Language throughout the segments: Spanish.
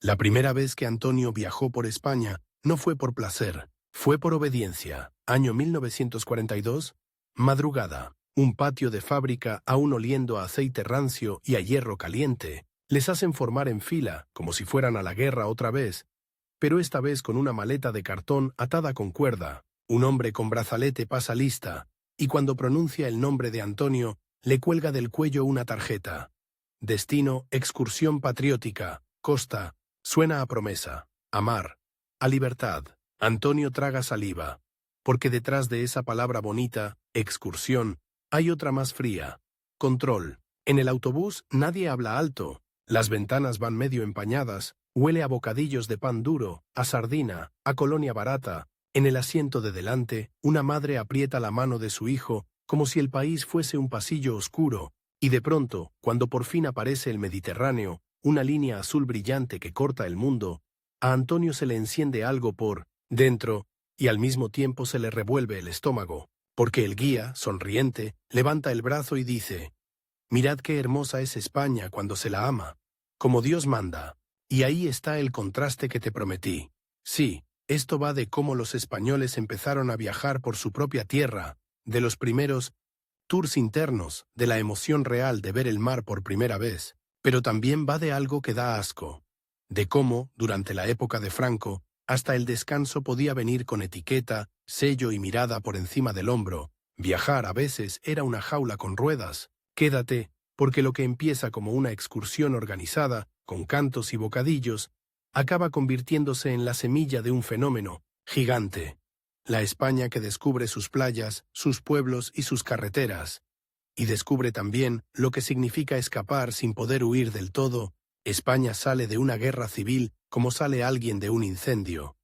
La primera vez que Antonio viajó por España no fue por placer, fue por obediencia. Año 1942, madrugada. Un patio de fábrica aún oliendo a aceite rancio y a hierro caliente. Les hacen formar en fila, como si fueran a la guerra otra vez, pero esta vez con una maleta de cartón atada con cuerda. Un hombre con brazalete pasa lista, y cuando pronuncia el nombre de Antonio, le cuelga del cuello una tarjeta. Destino, excursión patriótica, costa, suena a promesa, a mar, a libertad. Antonio traga saliva, porque detrás de esa palabra bonita, excursión, hay otra más fría, control. En el autobús nadie habla alto, las ventanas van medio empañadas, huele a bocadillos de pan duro, a sardina, a colonia barata. En el asiento de delante, una madre aprieta la mano de su hijo, como si el país fuese un pasillo oscuro, y de pronto, cuando por fin aparece el Mediterráneo, una línea azul brillante que corta el mundo, a Antonio se le enciende algo por dentro, y al mismo tiempo se le revuelve el estómago, porque el guía, sonriente, levanta el brazo y dice: «Mirad qué hermosa es España cuando se la ama, como Dios manda, y ahí está el contraste que te prometí». Sí, esto va de cómo los españoles empezaron a viajar por su propia tierra, de los primeros tours internos, de la emoción real de ver el mar por primera vez, pero también va de algo que da asco, de cómo, durante la época de Franco, hasta el descanso podía venir con etiqueta, sello y mirada por encima del hombro. Viajar a veces era una jaula con ruedas. Quédate, porque lo que empieza como una excursión organizada, con cantos y bocadillos, acaba convirtiéndose en la semilla de un fenómeno gigante. La España que descubre sus playas, sus pueblos y sus carreteras. Y descubre también lo que significa escapar sin poder huir del todo. España sale de una guerra civil como sale alguien de un incendio,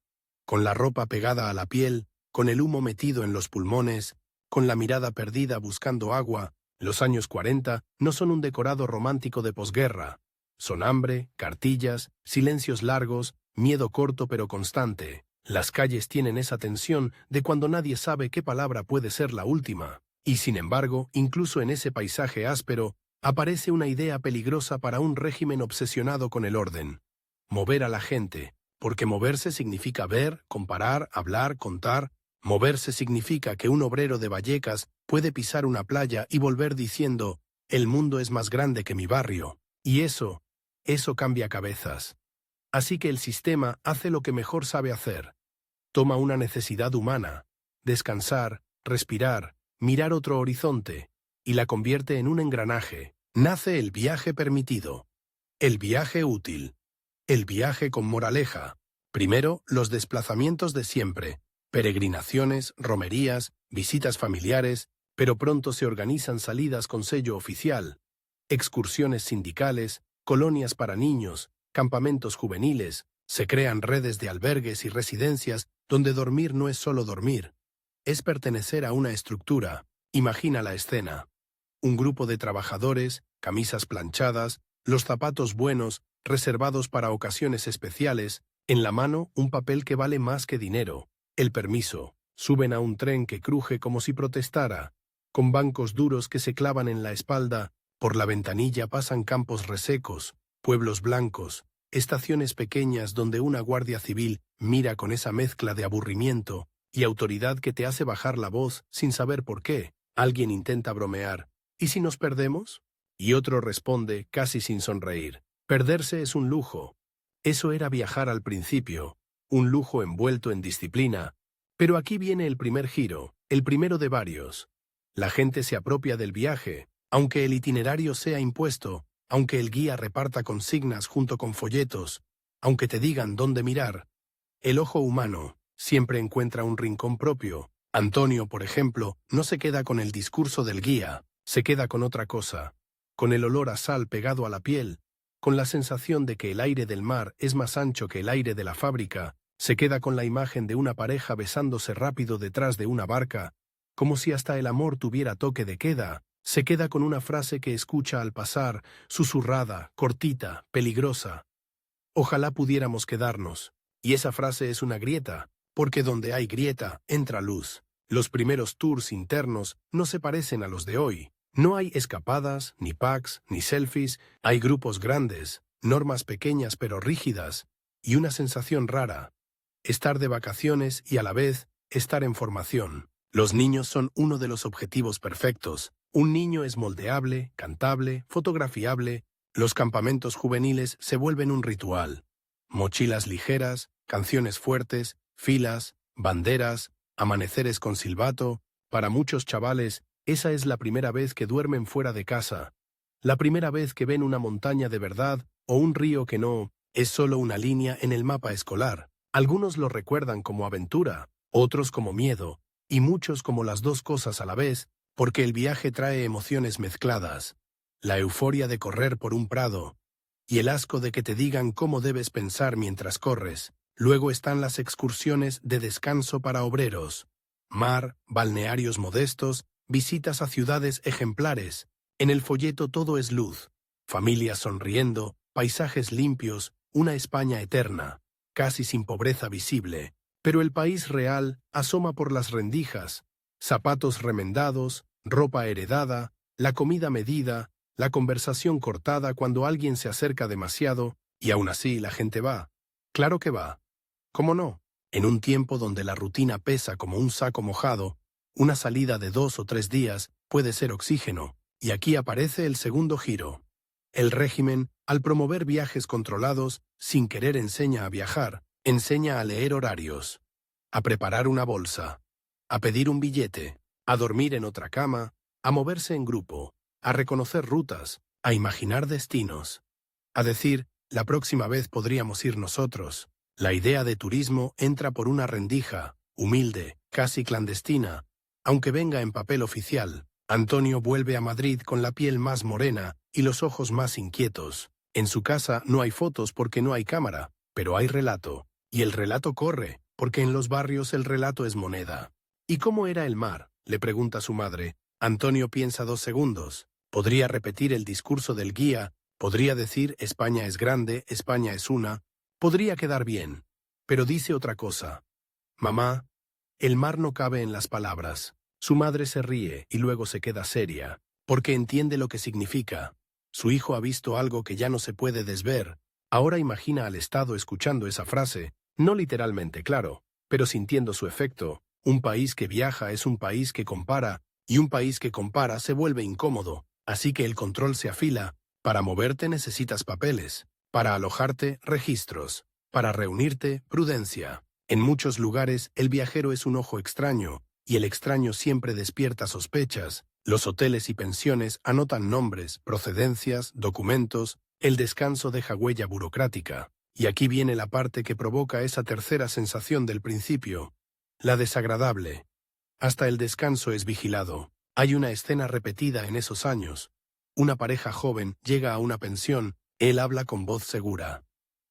con la ropa pegada a la piel, con el humo metido en los pulmones, con la mirada perdida buscando agua. Los años 40 no son un decorado romántico de posguerra. Son hambre, cartillas, silencios largos, miedo corto pero constante. Las calles tienen esa tensión de cuando nadie sabe qué palabra puede ser la última. Y sin embargo, incluso en ese paisaje áspero, aparece una idea peligrosa para un régimen obsesionado con el orden. Mover a la gente, porque moverse significa ver, comparar, hablar, contar. Moverse significa que un obrero de Vallecas puede pisar una playa y volver diciendo: «El mundo es más grande que mi barrio». Y eso cambia cabezas. Así que el sistema hace lo que mejor sabe hacer. Toma una necesidad humana, descansar, respirar, mirar otro horizonte, y la convierte en un engranaje. Nace el viaje permitido, el viaje útil, el viaje con moraleja. Primero, los desplazamientos de siempre, peregrinaciones, romerías, visitas familiares, pero pronto se organizan salidas con sello oficial, excursiones sindicales, colonias para niños, campamentos juveniles, se crean redes de albergues y residencias donde dormir no es solo dormir, es pertenecer a una estructura. Imagina la escena. Un grupo de trabajadores, camisas planchadas, los zapatos buenos, reservados para ocasiones especiales, en la mano un papel que vale más que dinero, el permiso. Suben a un tren que cruje como si protestara, con bancos duros que se clavan en la espalda. Por la ventanilla pasan campos resecos, pueblos blancos, estaciones pequeñas donde una guardia civil mira con esa mezcla de aburrimiento y autoridad que te hace bajar la voz sin saber por qué. Alguien intenta bromear: «¿Y si nos perdemos?». Y otro responde, casi sin sonreír: «Perderse es un lujo». Eso era viajar al principio, un lujo envuelto en disciplina. Pero aquí viene el primer giro, el primero de varios. La gente se apropia del viaje, aunque el itinerario sea impuesto, aunque el guía reparta consignas junto con folletos, aunque te digan dónde mirar. El ojo humano siempre encuentra un rincón propio. Antonio, por ejemplo, no se queda con el discurso del guía, se queda con otra cosa, con el olor a sal pegado a la piel, con la sensación de que el aire del mar es más ancho que el aire de la fábrica, se queda con la imagen de una pareja besándose rápido detrás de una barca, como si hasta el amor tuviera toque de queda. Se queda con una frase que escucha al pasar, susurrada, cortita, peligrosa: «Ojalá pudiéramos quedarnos». Y esa frase es una grieta, porque donde hay grieta, entra luz. Los primeros tours internos no se parecen a los de hoy. No hay escapadas, ni packs, ni selfies, hay grupos grandes. normas pequeñas pero rígidas, y una sensación rara: estar de vacaciones y a la vez estar en formación. Los niños son uno de los objetivos perfectos. Un niño es moldeable, cantable, fotografiable. Los campamentos juveniles se vuelven un ritual. Mochilas ligeras, canciones fuertes, filas, banderas, amaneceres con silbato. Para muchos chavales, esa es la primera vez que duermen fuera de casa. La primera vez que ven una montaña de verdad o un río que no es solo una línea en el mapa escolar. Algunos lo recuerdan como aventura, otros como miedo, y muchos como las dos cosas a la vez, porque el viaje trae emociones mezcladas. La euforia de correr por un prado, y el asco de que te digan cómo debes pensar mientras corres. Luego están las excursiones de descanso para obreros. Mar, balnearios modestos, visitas a ciudades ejemplares. En el folleto todo es luz. Familias sonriendo, paisajes limpios, una España eterna, casi sin pobreza visible. Pero el país real asoma por las rendijas. Zapatos remendados, ropa heredada, la comida medida, la conversación cortada cuando alguien se acerca demasiado, y aún así la gente va. Claro que va. ¿Cómo no? En un tiempo donde la rutina pesa como un saco mojado, una salida de 2 o 3 días puede ser oxígeno, y aquí aparece el segundo giro. El régimen, al promover viajes controlados, sin querer enseña a viajar, enseña a leer horarios, a preparar una bolsa, a pedir un billete, a dormir en otra cama, a moverse en grupo, a reconocer rutas, a imaginar destinos, a decir, la próxima vez podríamos ir nosotros. La idea de turismo entra por una rendija, humilde, casi clandestina, aunque venga en papel oficial. Antonio vuelve a Madrid con la piel más morena y los ojos más inquietos. En su casa no hay fotos porque no hay cámara, pero hay relato. Y el relato corre, porque en los barrios el relato es moneda. ¿Y cómo era el mar?, le pregunta su madre. Antonio piensa 2 segundos. Podría repetir el discurso del guía, podría decir España es grande, España es una, podría quedar bien. Pero dice otra cosa. Mamá, el mar no cabe en las palabras. Su madre se ríe y luego se queda seria, porque entiende lo que significa. Su hijo ha visto algo que ya no se puede desver. Ahora imagina al Estado escuchando esa frase, no literalmente, claro, pero sintiendo su efecto. Un país que viaja es un país que compara, y un país que compara se vuelve incómodo, así que el control se afila. Para moverte necesitas papeles, para alojarte, registros, para reunirte, prudencia. En muchos lugares el viajero es un ojo extraño, y el extraño siempre despierta sospechas. Los hoteles y pensiones anotan nombres, procedencias, documentos. El descanso deja huella burocrática. Y aquí viene la parte que provoca esa tercera sensación del principio, la desagradable. Hasta el descanso es vigilado. Hay una escena repetida en esos años. Una pareja joven llega a una pensión, él habla con voz segura.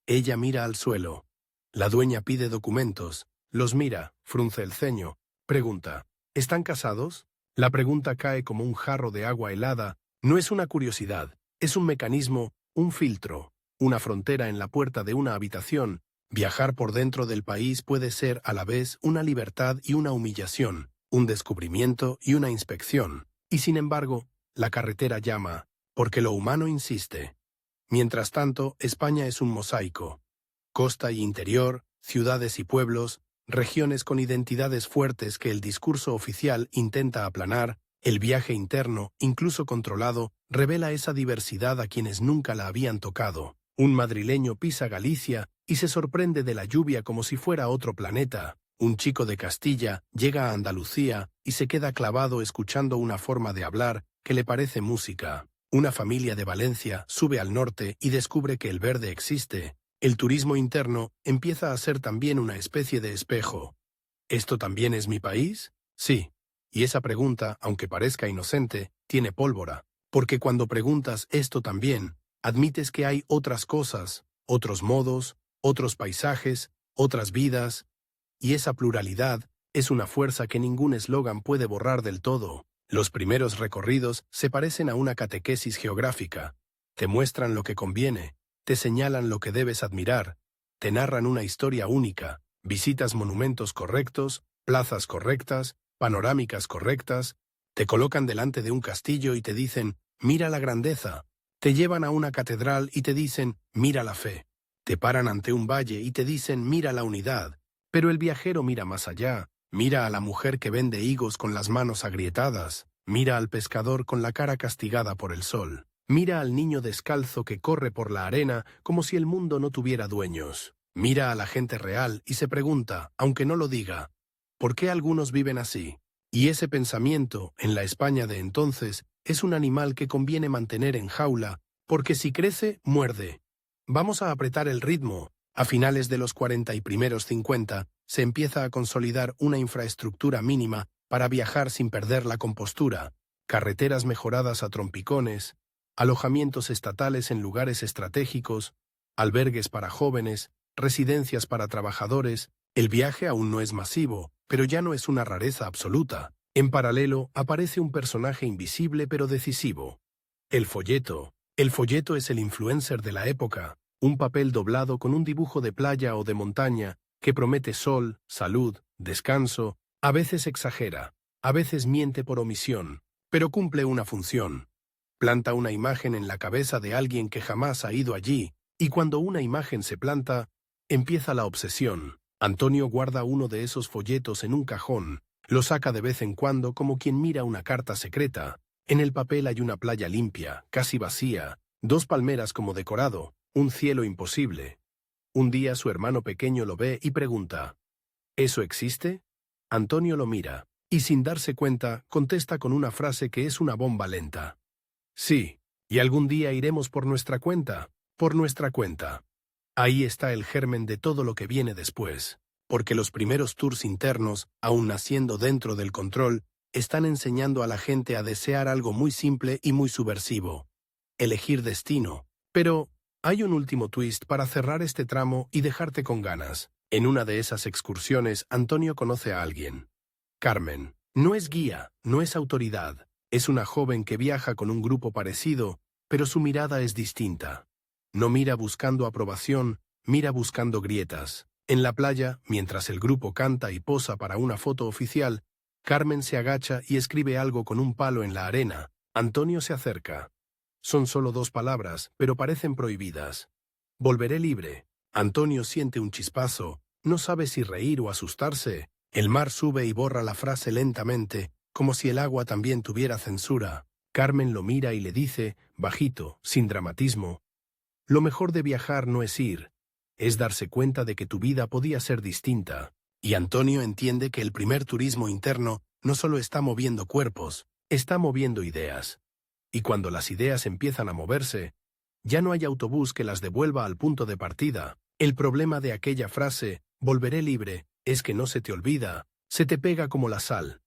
Ella mira al suelo. La dueña pide documentos, los mira, frunce el ceño, pregunta, ¿están casados? La pregunta cae como un jarro de agua helada. No es una curiosidad, es un mecanismo, un filtro, una frontera en la puerta de una habitación. Viajar por dentro del país puede ser a la vez una libertad y una humillación, un descubrimiento y una inspección. Y sin embargo, la carretera llama, porque lo humano insiste. Mientras tanto, España es un mosaico. Costa y interior, ciudades y pueblos, regiones con identidades fuertes que el discurso oficial intenta aplanar. El viaje interno, incluso controlado, revela esa diversidad a quienes nunca la habían tocado. Un madrileño pisa Galicia y se sorprende de la lluvia como si fuera otro planeta. Un chico de Castilla llega a Andalucía y se queda clavado escuchando una forma de hablar que le parece música. Una familia de Valencia sube al norte y descubre que el verde existe. El turismo interno empieza a ser también una especie de espejo. ¿Esto también es mi país? Sí. Y esa pregunta, aunque parezca inocente, tiene pólvora. Porque cuando preguntas esto también, admites que hay otras cosas, otros modos, otros paisajes, otras vidas. Y esa pluralidad es una fuerza que ningún eslogan puede borrar del todo. Los primeros recorridos se parecen a una catequesis geográfica. Te muestran lo que conviene, te señalan lo que debes admirar, te narran una historia única, visitas monumentos correctos, plazas correctas, panorámicas correctas, te colocan delante de un castillo y te dicen, mira la grandeza, Te llevan a una catedral y te dicen, mira la fe. Te paran ante un valle y te dicen, mira la unidad. Pero el viajero mira más allá. Mira a la mujer que vende higos con las manos agrietadas. Mira al pescador con la cara castigada por el sol. Mira al niño descalzo que corre por la arena como si el mundo no tuviera dueños. Mira a la gente real y se pregunta, aunque no lo diga, ¿por qué algunos viven así? Y ese pensamiento, en la España de entonces, es un animal que conviene mantener en jaula, porque si crece, muerde. Vamos a apretar el ritmo. A finales de los 40 y primeros 50, se empieza a consolidar una infraestructura mínima para viajar sin perder la compostura, carreteras mejoradas a trompicones, alojamientos estatales en lugares estratégicos, albergues para jóvenes, residencias para trabajadores. El viaje aún no es masivo, pero ya no es una rareza absoluta. En paralelo, aparece un personaje invisible pero decisivo. El folleto. El folleto es el influencer de la época, un papel doblado con un dibujo de playa o de montaña que promete sol, salud, descanso, a veces exagera, a veces miente por omisión, pero cumple una función. Planta una imagen en la cabeza de alguien que jamás ha ido allí, y cuando una imagen se planta, empieza la obsesión. Antonio guarda uno de esos folletos en un cajón, lo saca de vez en cuando como quien mira una carta secreta. En el papel hay una playa limpia, casi vacía, 2 palmeras como decorado, un cielo imposible. Un día su hermano pequeño lo ve y pregunta, ¿eso existe? Antonio lo mira, y sin darse cuenta, contesta con una frase que es una bomba lenta. Sí, y algún día iremos por nuestra cuenta, por nuestra cuenta. Ahí está el germen de todo lo que viene después, porque los primeros tours internos, aun naciendo dentro del control, están enseñando a la gente a desear algo muy simple y muy subversivo. Elegir destino. Pero hay un último twist para cerrar este tramo y dejarte con ganas. En una de esas excursiones, Antonio conoce a alguien. Carmen. No es guía, no es autoridad. Es una joven que viaja con un grupo parecido, pero su mirada es distinta. No mira buscando aprobación, mira buscando grietas. En la playa, mientras el grupo canta y posa para una foto oficial, Carmen se agacha y escribe algo con un palo en la arena. Antonio se acerca. Son solo 2 palabras, pero parecen prohibidas. Volveré libre. Antonio siente un chispazo, no sabe si reír o asustarse. El mar sube y borra la frase lentamente, como si el agua también tuviera censura. Carmen lo mira y le dice, bajito, sin dramatismo, lo mejor de viajar no es ir, es darse cuenta de que tu vida podía ser distinta. Y Antonio entiende que el primer turismo interno no solo está moviendo cuerpos, está moviendo ideas. Y cuando las ideas empiezan a moverse, ya no hay autobús que las devuelva al punto de partida. El problema de aquella frase, volveré libre, es que no se te olvida, se te pega como la sal.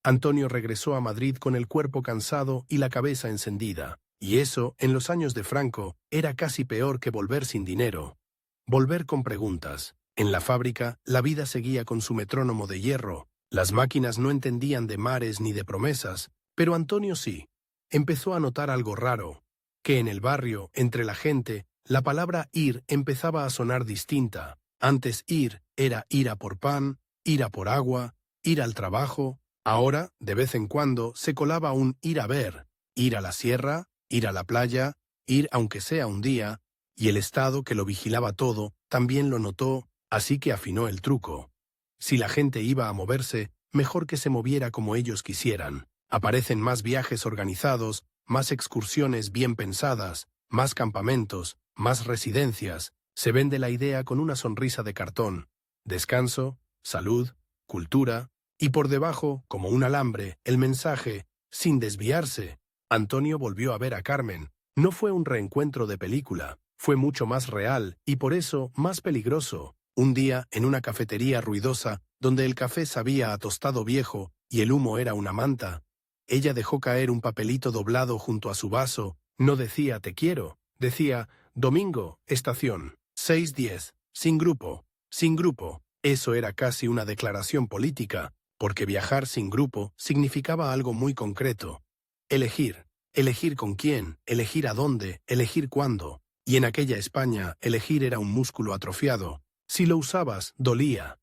Antonio regresó a Madrid con el cuerpo cansado y la cabeza encendida. Y eso, en los años de Franco, era casi peor que volver sin dinero. Volver con preguntas. En la fábrica, la vida seguía con su metrónomo de hierro. Las máquinas no entendían de mares ni de promesas, pero Antonio sí. Empezó a notar algo raro, que en el barrio, entre la gente, la palabra ir empezaba a sonar distinta. Antes ir era ir a por pan, ir a por agua, ir al trabajo. Ahora, de vez en cuando, se colaba un ir a ver, ir a la sierra, ir a la playa, ir aunque sea un día, y el Estado que lo vigilaba todo también lo notó, así que afinó el truco. Si la gente iba a moverse, mejor que se moviera como ellos quisieran. Aparecen más viajes organizados, más excursiones bien pensadas, más campamentos, más residencias. Se vende la idea con una sonrisa de cartón. Descanso, salud, cultura, y por debajo, como un alambre, el mensaje, sin desviarse. Antonio volvió a ver a Carmen. No fue un reencuentro de película, fue mucho más real y por eso más peligroso. Un día, en una cafetería ruidosa, donde el café sabía a tostado viejo y el humo era una manta, ella dejó caer un papelito doblado junto a su vaso. No decía te quiero, decía domingo, estación, 6:10, sin grupo, sin grupo. Eso era casi una declaración política, porque viajar sin grupo significaba algo muy concreto. Elegir. Elegir con quién, elegir a dónde, elegir cuándo. Y en aquella España, elegir era un músculo atrofiado. Si lo usabas, dolía.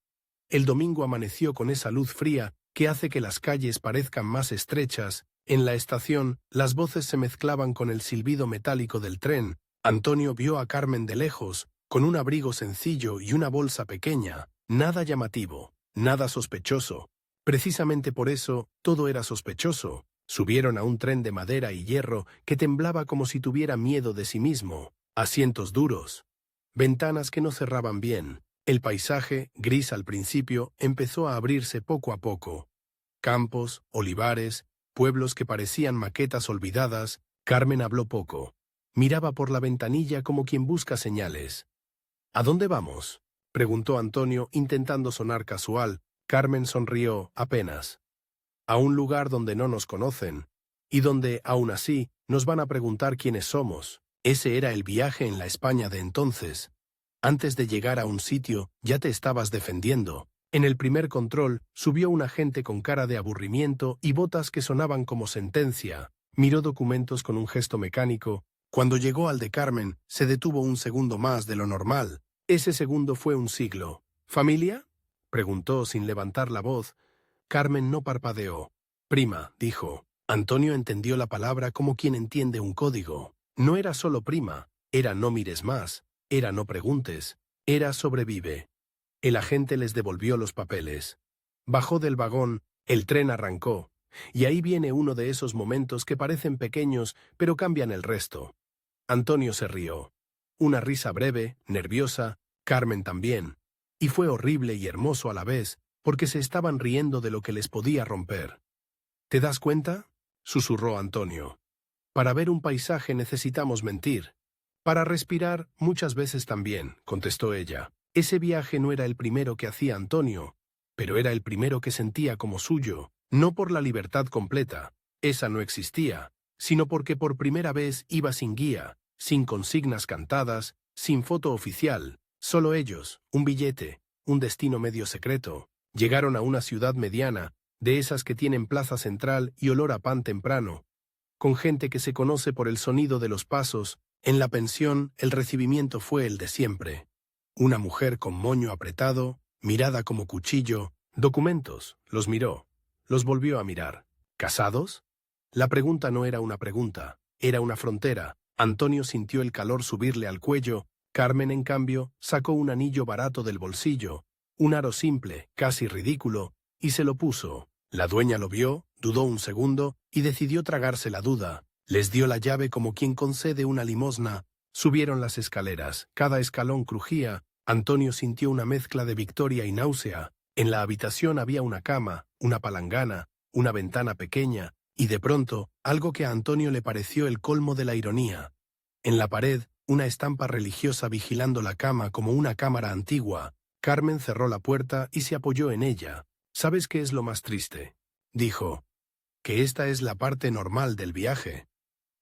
El domingo amaneció con esa luz fría que hace que las calles parezcan más estrechas En la estación, las voces se mezclaban con el silbido metálico del tren. Antonio vio a Carmen de lejos, con un abrigo sencillo y una bolsa pequeña. Nada llamativo, nada sospechoso. Precisamente por eso, todo era sospechoso. Subieron a un tren de madera y hierro que temblaba como si tuviera miedo de sí mismo. Asientos duros. Ventanas que no cerraban bien. El paisaje, gris al principio, empezó a abrirse poco a poco. Campos, olivares, pueblos que parecían maquetas olvidadas. Carmen habló poco. Miraba por la ventanilla como quien busca señales. ¿A dónde vamos?, preguntó Antonio, intentando sonar casual. Carmen sonrió, apenas. A un lugar donde no nos conocen, y donde, aún así, nos van a preguntar quiénes somos. Ese era el viaje en la España de entonces. Antes de llegar a un sitio, ya te estabas defendiendo. En el primer control, subió un agente con cara de aburrimiento y botas que sonaban como sentencia. Miró documentos con un gesto mecánico. Cuando llegó al de Carmen, se detuvo un segundo más de lo normal. Ese segundo fue un siglo. ¿Familia?, preguntó sin levantar la voz. Carmen no parpadeó. Prima, dijo. Antonio entendió la palabra como quien entiende un código. No era solo prima, era no mires más, era no preguntes, era sobrevive. El agente les devolvió los papeles. Bajó del vagón, el tren arrancó, y ahí viene uno de esos momentos que parecen pequeños pero cambian el resto. Antonio se rió. Una risa breve, nerviosa, Carmen también. Y fue horrible y hermoso a la vez, porque se estaban riendo de lo que les podía romper. ¿Te das cuenta?, susurró Antonio. Para ver un paisaje necesitamos mentir. Para respirar, muchas veces también, contestó ella. Ese viaje no era el primero que hacía Antonio, pero era el primero que sentía como suyo, no por la libertad completa, esa no existía, sino porque por primera vez iba sin guía, sin consignas cantadas, sin foto oficial, solo ellos, un billete, un destino medio secreto. Llegaron a una ciudad mediana, de esas que tienen plaza central y olor a pan temprano, con gente que se conoce por el sonido de los pasos. En la pensión, el recibimiento fue el de siempre. Una mujer con moño apretado, mirada como cuchillo, documentos, los miró, los volvió a mirar. ¿Casados? La pregunta no era una pregunta, era una frontera. Antonio sintió el calor subirle al cuello. Carmen, en cambio, sacó un anillo barato del bolsillo, un aro simple, casi ridículo, y se lo puso. La dueña lo vio, dudó un segundo, y decidió tragarse la duda. Les dio la llave como quien concede una limosna. Subieron las escaleras, cada escalón crujía. Antonio sintió una mezcla de victoria y náusea. En la habitación había una cama, una palangana, una ventana pequeña, y de pronto, algo que a Antonio le pareció el colmo de la ironía. En la pared, una estampa religiosa vigilando la cama como una cámara antigua. Carmen cerró la puerta y se apoyó en ella. ¿Sabes qué es lo más triste?, dijo. Que esta es la parte normal del viaje.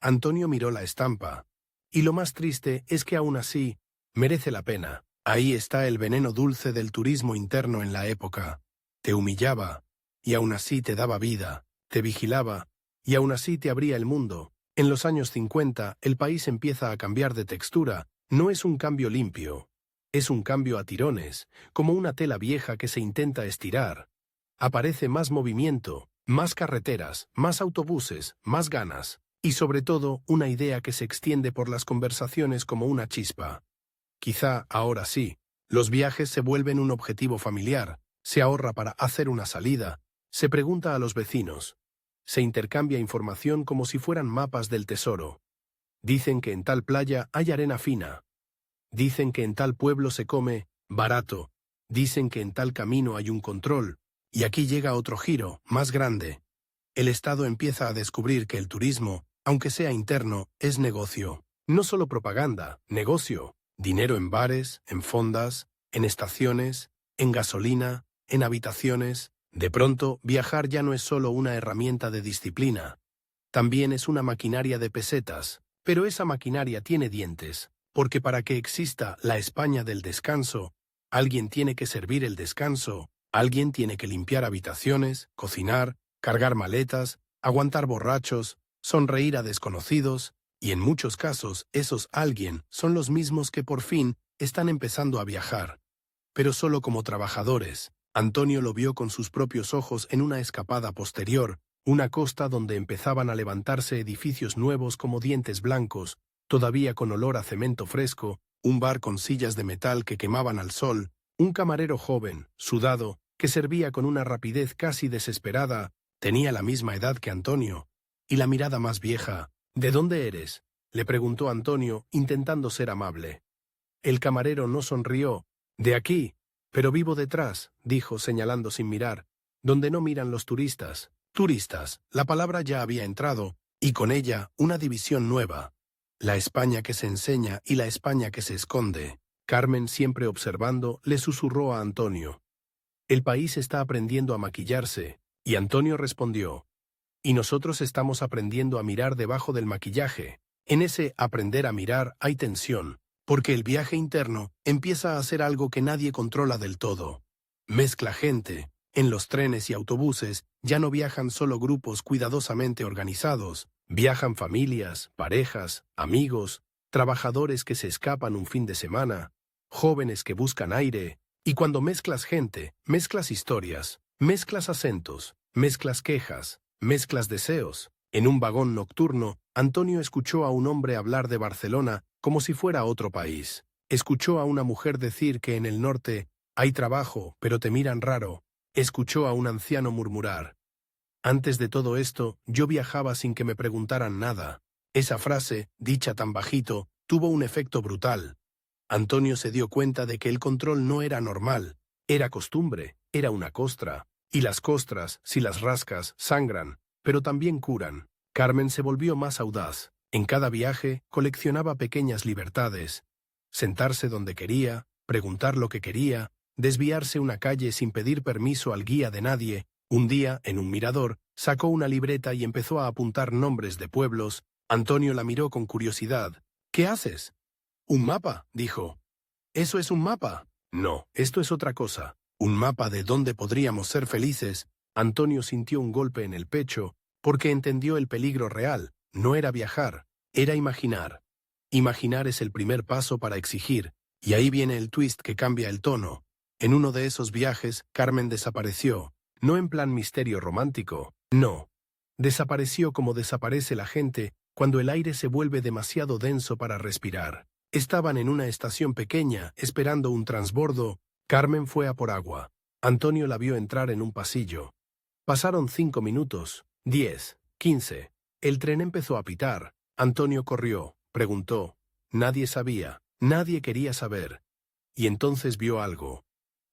Antonio miró la estampa. Y lo más triste es que aún así, merece la pena. Ahí está el veneno dulce del turismo interno en la época. Te humillaba, y aún así te daba vida, te vigilaba, y aún así te abría el mundo. En los años 50, el país empieza a cambiar de textura. No es un cambio limpio. Es un cambio a tirones, como una tela vieja que se intenta estirar. Aparece más movimiento, más carreteras, más autobuses, más ganas, y sobre todo una idea que se extiende por las conversaciones como una chispa. Quizá ahora sí, los viajes se vuelven un objetivo familiar, se ahorra para hacer una salida, se pregunta a los vecinos, se intercambia información como si fueran mapas del tesoro. Dicen que en tal playa hay arena fina. Dicen que en tal pueblo se come barato. Dicen que en tal camino hay un control. Y aquí llega otro giro, más grande. El Estado empieza a descubrir que el turismo, aunque sea interno, es negocio. No solo propaganda, negocio. Dinero en bares, en fondas, en estaciones, en gasolina, en habitaciones. De pronto, viajar ya no es solo una herramienta de disciplina. También es una maquinaria de pesetas. Pero esa maquinaria tiene dientes, porque para que exista la España del descanso, alguien tiene que servir el descanso. Alguien tiene que limpiar habitaciones, cocinar, cargar maletas, aguantar borrachos, sonreír a desconocidos, y en muchos casos esos alguien son los mismos que por fin están empezando a viajar. Pero solo como trabajadores. Antonio lo vio con sus propios ojos en una escapada posterior. una costa donde empezaban a levantarse edificios nuevos como dientes blancos, todavía con olor a cemento fresco, un bar con sillas de metal que quemaban al sol, un camarero joven, sudado, que servía con una rapidez casi desesperada, tenía la misma edad que Antonio, y la mirada más vieja. «¿De dónde eres?», le preguntó Antonio, intentando ser amable. El camarero no sonrió. «De aquí, pero vivo detrás», dijo, señalando sin mirar, «donde no miran los turistas». Turistas, la palabra ya había entrado, y con ella una división nueva. La España que se enseña y la España que se esconde. Carmen, siempre observando, le susurró a Antonio. «El país está aprendiendo a maquillarse», y Antonio respondió. «Y nosotros estamos aprendiendo a mirar debajo del maquillaje». En ese aprender a mirar hay tensión, porque el viaje interno empieza a ser algo que nadie controla del todo. Mezcla gente. En los trenes y autobuses ya no viajan solo grupos cuidadosamente organizados, viajan familias, parejas, amigos, trabajadores que se escapan un fin de semana, jóvenes que buscan aire, y cuando mezclas gente, mezclas historias, mezclas acentos, mezclas quejas, mezclas deseos. En un vagón nocturno, Antonio escuchó a un hombre hablar de Barcelona como si fuera otro país. Escuchó a una mujer decir que en el norte hay trabajo, pero te miran raro. Escuchó a un anciano murmurar. «Antes de todo esto, yo viajaba sin que me preguntaran nada». Esa frase, dicha tan bajito, tuvo un efecto brutal. Antonio se dio cuenta de que el control no era normal, era costumbre, era una costra. Y las costras, si las rascas, sangran, pero también curan. Carmen se volvió más audaz. En cada viaje coleccionaba pequeñas libertades. Sentarse donde quería, preguntar lo que quería, desviarse una calle sin pedir permiso al guía de nadie. Un día, en un mirador, sacó una libreta y empezó a apuntar nombres de pueblos. Antonio la miró con curiosidad. «¿Qué haces?» «Un mapa», dijo. «¿Eso es un mapa?» «No, esto es otra cosa. Un mapa de dónde podríamos ser felices». Antonio sintió un golpe en el pecho, porque entendió el peligro real. No era viajar, era imaginar. Imaginar es el primer paso para exigir, y ahí viene el twist que cambia el tono. En uno de esos viajes, Carmen desapareció, no en plan misterio romántico, no. Desapareció como desaparece la gente cuando el aire se vuelve demasiado denso para respirar. Estaban en una estación pequeña, esperando un transbordo. Carmen fue a por agua. Antonio la vio entrar en un pasillo. Pasaron 5 minutos, 10, 15. El tren empezó a pitar. Antonio corrió, preguntó. Nadie sabía, nadie quería saber. Y entonces vio algo.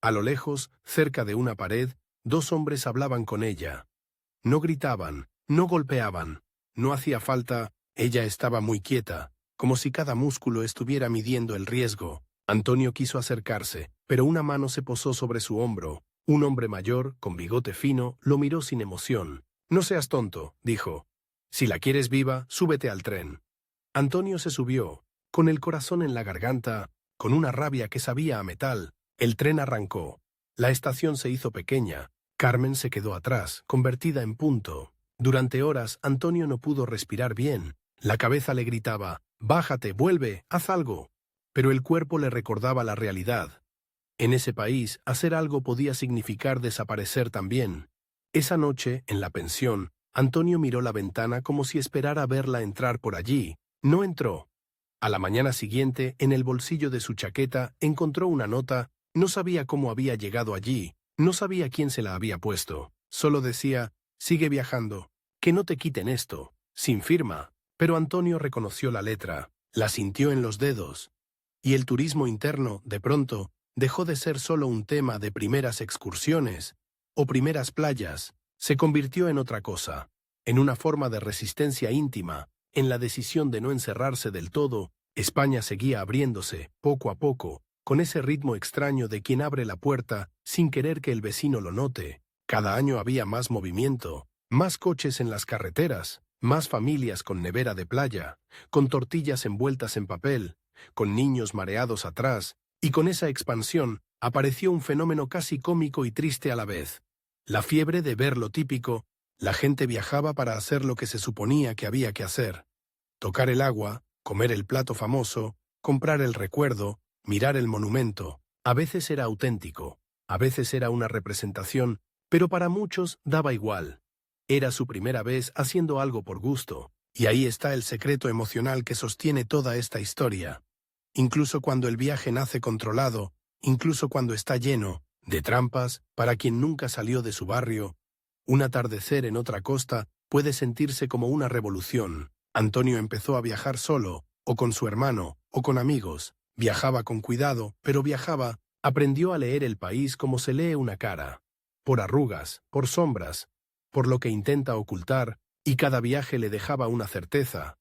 A lo lejos, cerca de una pared, 2 hombres hablaban con ella. No gritaban, no golpeaban, no hacía falta, ella estaba muy quieta, como si cada músculo estuviera midiendo el riesgo. Antonio quiso acercarse, pero una mano se posó sobre su hombro. Un hombre mayor, con bigote fino, lo miró sin emoción. «No seas tonto», dijo. «Si la quieres viva, súbete al tren». Antonio se subió, con el corazón en la garganta, con una rabia que sabía a metal. El tren arrancó. La estación se hizo pequeña. Carmen se quedó atrás, convertida en punto. Durante horas, Antonio no pudo respirar bien. La cabeza le gritaba, «Bájate, vuelve, haz algo». Pero el cuerpo le recordaba la realidad. En ese país, hacer algo podía significar desaparecer también. Esa noche, en la pensión, Antonio miró la ventana como si esperara verla entrar por allí. No entró. A la mañana siguiente, en el bolsillo de su chaqueta, encontró una nota. No sabía cómo había llegado allí, no sabía quién se la había puesto. Solo decía, «Sigue viajando, que no te quiten esto», sin firma. Pero Antonio reconoció la letra, la sintió en los dedos. Y el turismo interno, de pronto, dejó de ser solo un tema de primeras excursiones o primeras playas, se convirtió en otra cosa, en una forma de resistencia íntima, en la decisión de no encerrarse del todo. España seguía abriéndose, poco a poco, con ese ritmo extraño de quien abre la puerta sin querer que el vecino lo note. Cada año había más movimiento, más coches en las carreteras, más familias con nevera de playa, con tortillas envueltas en papel, con niños mareados atrás. Y con esa expansión apareció un fenómeno casi cómico y triste a la vez. La fiebre de ver lo típico. La gente viajaba para hacer lo que se suponía que había que hacer. Tocar el agua, comer el plato famoso, comprar el recuerdo, mirar el monumento. A veces era auténtico, a veces era una representación, pero para muchos daba igual. Era su primera vez haciendo algo por gusto, y ahí está el secreto emocional que sostiene toda esta historia. Incluso cuando el viaje nace controlado, incluso cuando está lleno de trampas, para quien nunca salió de su barrio, un atardecer en otra costa puede sentirse como una revolución. Antonio empezó a viajar solo, o con su hermano, o con amigos. Viajaba con cuidado, pero viajaba. Aprendió a leer el país como se lee una cara, por arrugas, por sombras, por lo que intenta ocultar, y cada viaje le dejaba una certeza.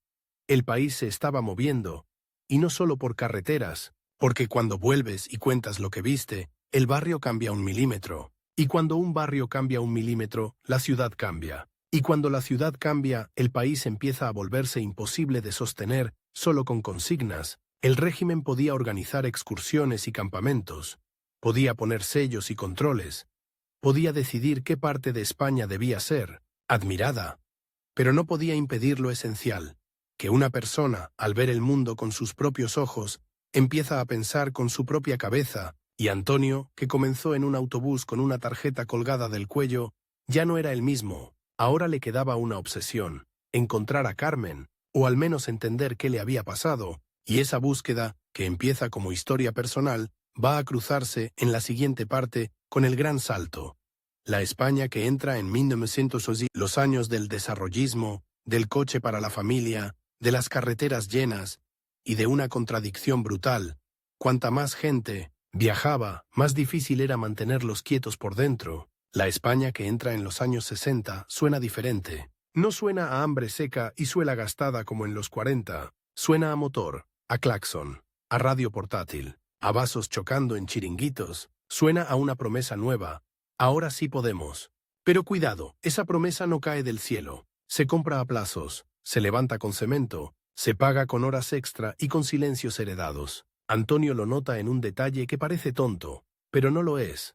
El país se estaba moviendo, y no solo por carreteras, porque cuando vuelves y cuentas lo que viste, el barrio cambia 1 milímetro, y cuando un barrio cambia 1 milímetro, la ciudad cambia. Y cuando la ciudad cambia, el país empieza a volverse imposible de sostener solo con consignas. El régimen podía organizar excursiones y campamentos, podía poner sellos y controles, podía decidir qué parte de España debía ser admirada, pero no podía impedir lo esencial, que una persona, al ver el mundo con sus propios ojos, empieza a pensar con su propia cabeza, y Antonio, que comenzó en un autobús con una tarjeta colgada del cuello, ya no era el mismo. Ahora le quedaba una obsesión, encontrar a Carmen, o al menos entender qué le había pasado, y esa búsqueda, que empieza como historia personal, va a cruzarse en la siguiente parte con el gran salto. La España que entra en 1900, los años del desarrollismo, del coche para la familia, de las carreteras llenas, y de una contradicción brutal. Cuanta más gente viajaba, más difícil era mantenerlos quietos por dentro. La España que entra en los años 60 suena diferente. No suena a hambre seca y suela gastada como en los 40. Suena a motor, a claxon, a radio portátil, a vasos chocando en chiringuitos. Suena a una promesa nueva. Ahora sí podemos. Pero cuidado, esa promesa no cae del cielo. Se compra a plazos, se levanta con cemento, se paga con horas extra y con silencios heredados. Antonio lo nota en un detalle que parece tonto, pero no lo es.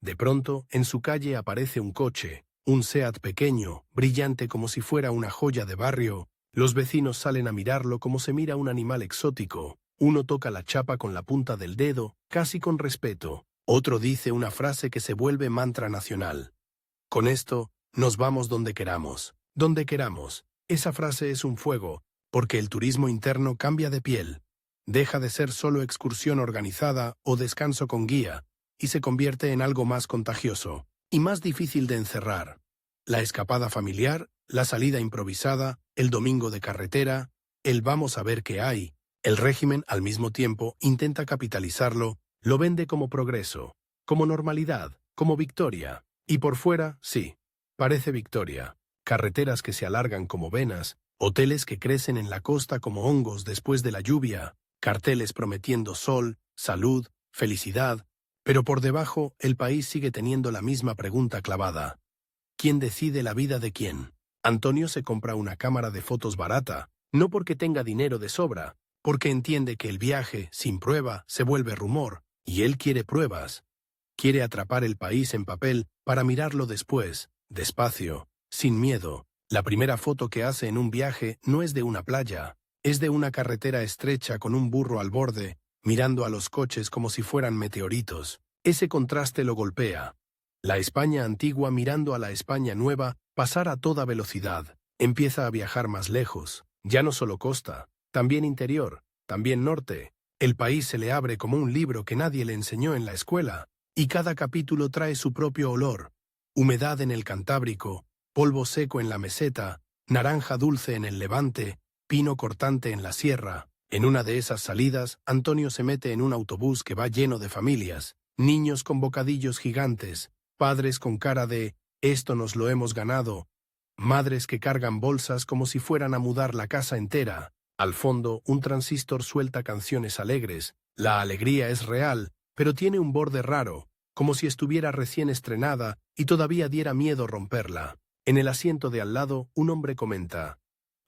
De pronto, en su calle aparece un coche, un Seat pequeño, brillante como si fuera una joya de barrio. Los vecinos salen a mirarlo como se mira un animal exótico. Uno toca la chapa con la punta del dedo, casi con respeto. Otro dice una frase que se vuelve mantra nacional. Con esto, nos vamos donde queramos. Donde queramos. Esa frase es un fuego, porque el turismo interno cambia de piel. Deja de ser solo excursión organizada o descanso con guía, y se convierte en algo más contagioso, y más difícil de encerrar. La escapada familiar, la salida improvisada, el domingo de carretera, el vamos a ver qué hay. El régimen, al mismo tiempo, intenta capitalizarlo, lo vende como progreso, como normalidad, como victoria. Y por fuera, sí, parece victoria. Carreteras que se alargan como venas, hoteles que crecen en la costa como hongos después de la lluvia, carteles prometiendo sol, salud, felicidad. Pero por debajo, el país sigue teniendo la misma pregunta clavada. ¿Quién decide la vida de quién? Antonio se compra una cámara de fotos barata, no porque tenga dinero de sobra, porque entiende que el viaje, sin prueba, se vuelve rumor, y él quiere pruebas. Quiere atrapar el país en papel para mirarlo después, despacio, sin miedo. La primera foto que hace en un viaje no es de una playa, es de una carretera estrecha con un burro al borde, mirando a los coches como si fueran meteoritos. Ese contraste lo golpea. La España antigua mirando a la España nueva pasar a toda velocidad. Empieza a viajar más lejos, ya no solo costa, también interior, también norte. El país se le abre como un libro que nadie le enseñó en la escuela, y cada capítulo trae su propio olor. Humedad en el Cantábrico, polvo seco en la meseta, naranja dulce en el Levante, pino cortante en la sierra. En una de esas salidas, Antonio se mete en un autobús que va lleno de familias, niños con bocadillos gigantes, padres con cara de «esto nos lo hemos ganado», madres que cargan bolsas como si fueran a mudar la casa entera. Al fondo, un transistor suelta canciones alegres. La alegría es real, pero tiene un borde raro, como si estuviera recién estrenada y todavía diera miedo romperla. En el asiento de al lado, un hombre comenta: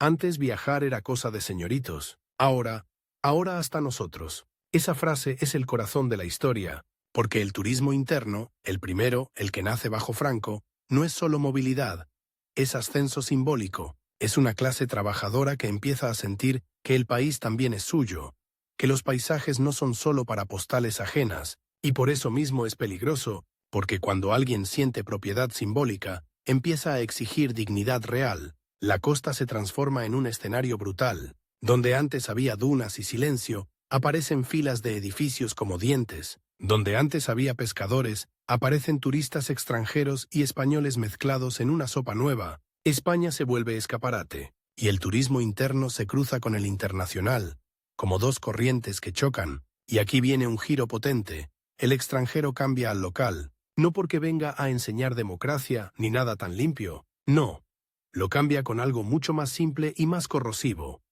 «Antes viajar era cosa de señoritos. Ahora hasta nosotros». Esa frase es el corazón de la historia, porque el turismo interno, el primero, el que nace bajo Franco, no es solo movilidad, es ascenso simbólico, es una clase trabajadora que empieza a sentir que el país también es suyo, que los paisajes no son solo para postales ajenas, y por eso mismo es peligroso, porque cuando alguien siente propiedad simbólica, empieza a exigir dignidad real. La costa se transforma en un escenario brutal. Donde antes había dunas y silencio, aparecen filas de edificios como dientes. Donde antes había pescadores, aparecen turistas extranjeros y españoles mezclados en una sopa nueva. España se vuelve escaparate, y el turismo interno se cruza con el internacional, como dos corrientes que chocan. Y aquí viene un giro potente. El extranjero cambia al local, no porque venga a enseñar democracia ni nada tan limpio, no. Lo cambia con algo mucho más simple y más corrosivo.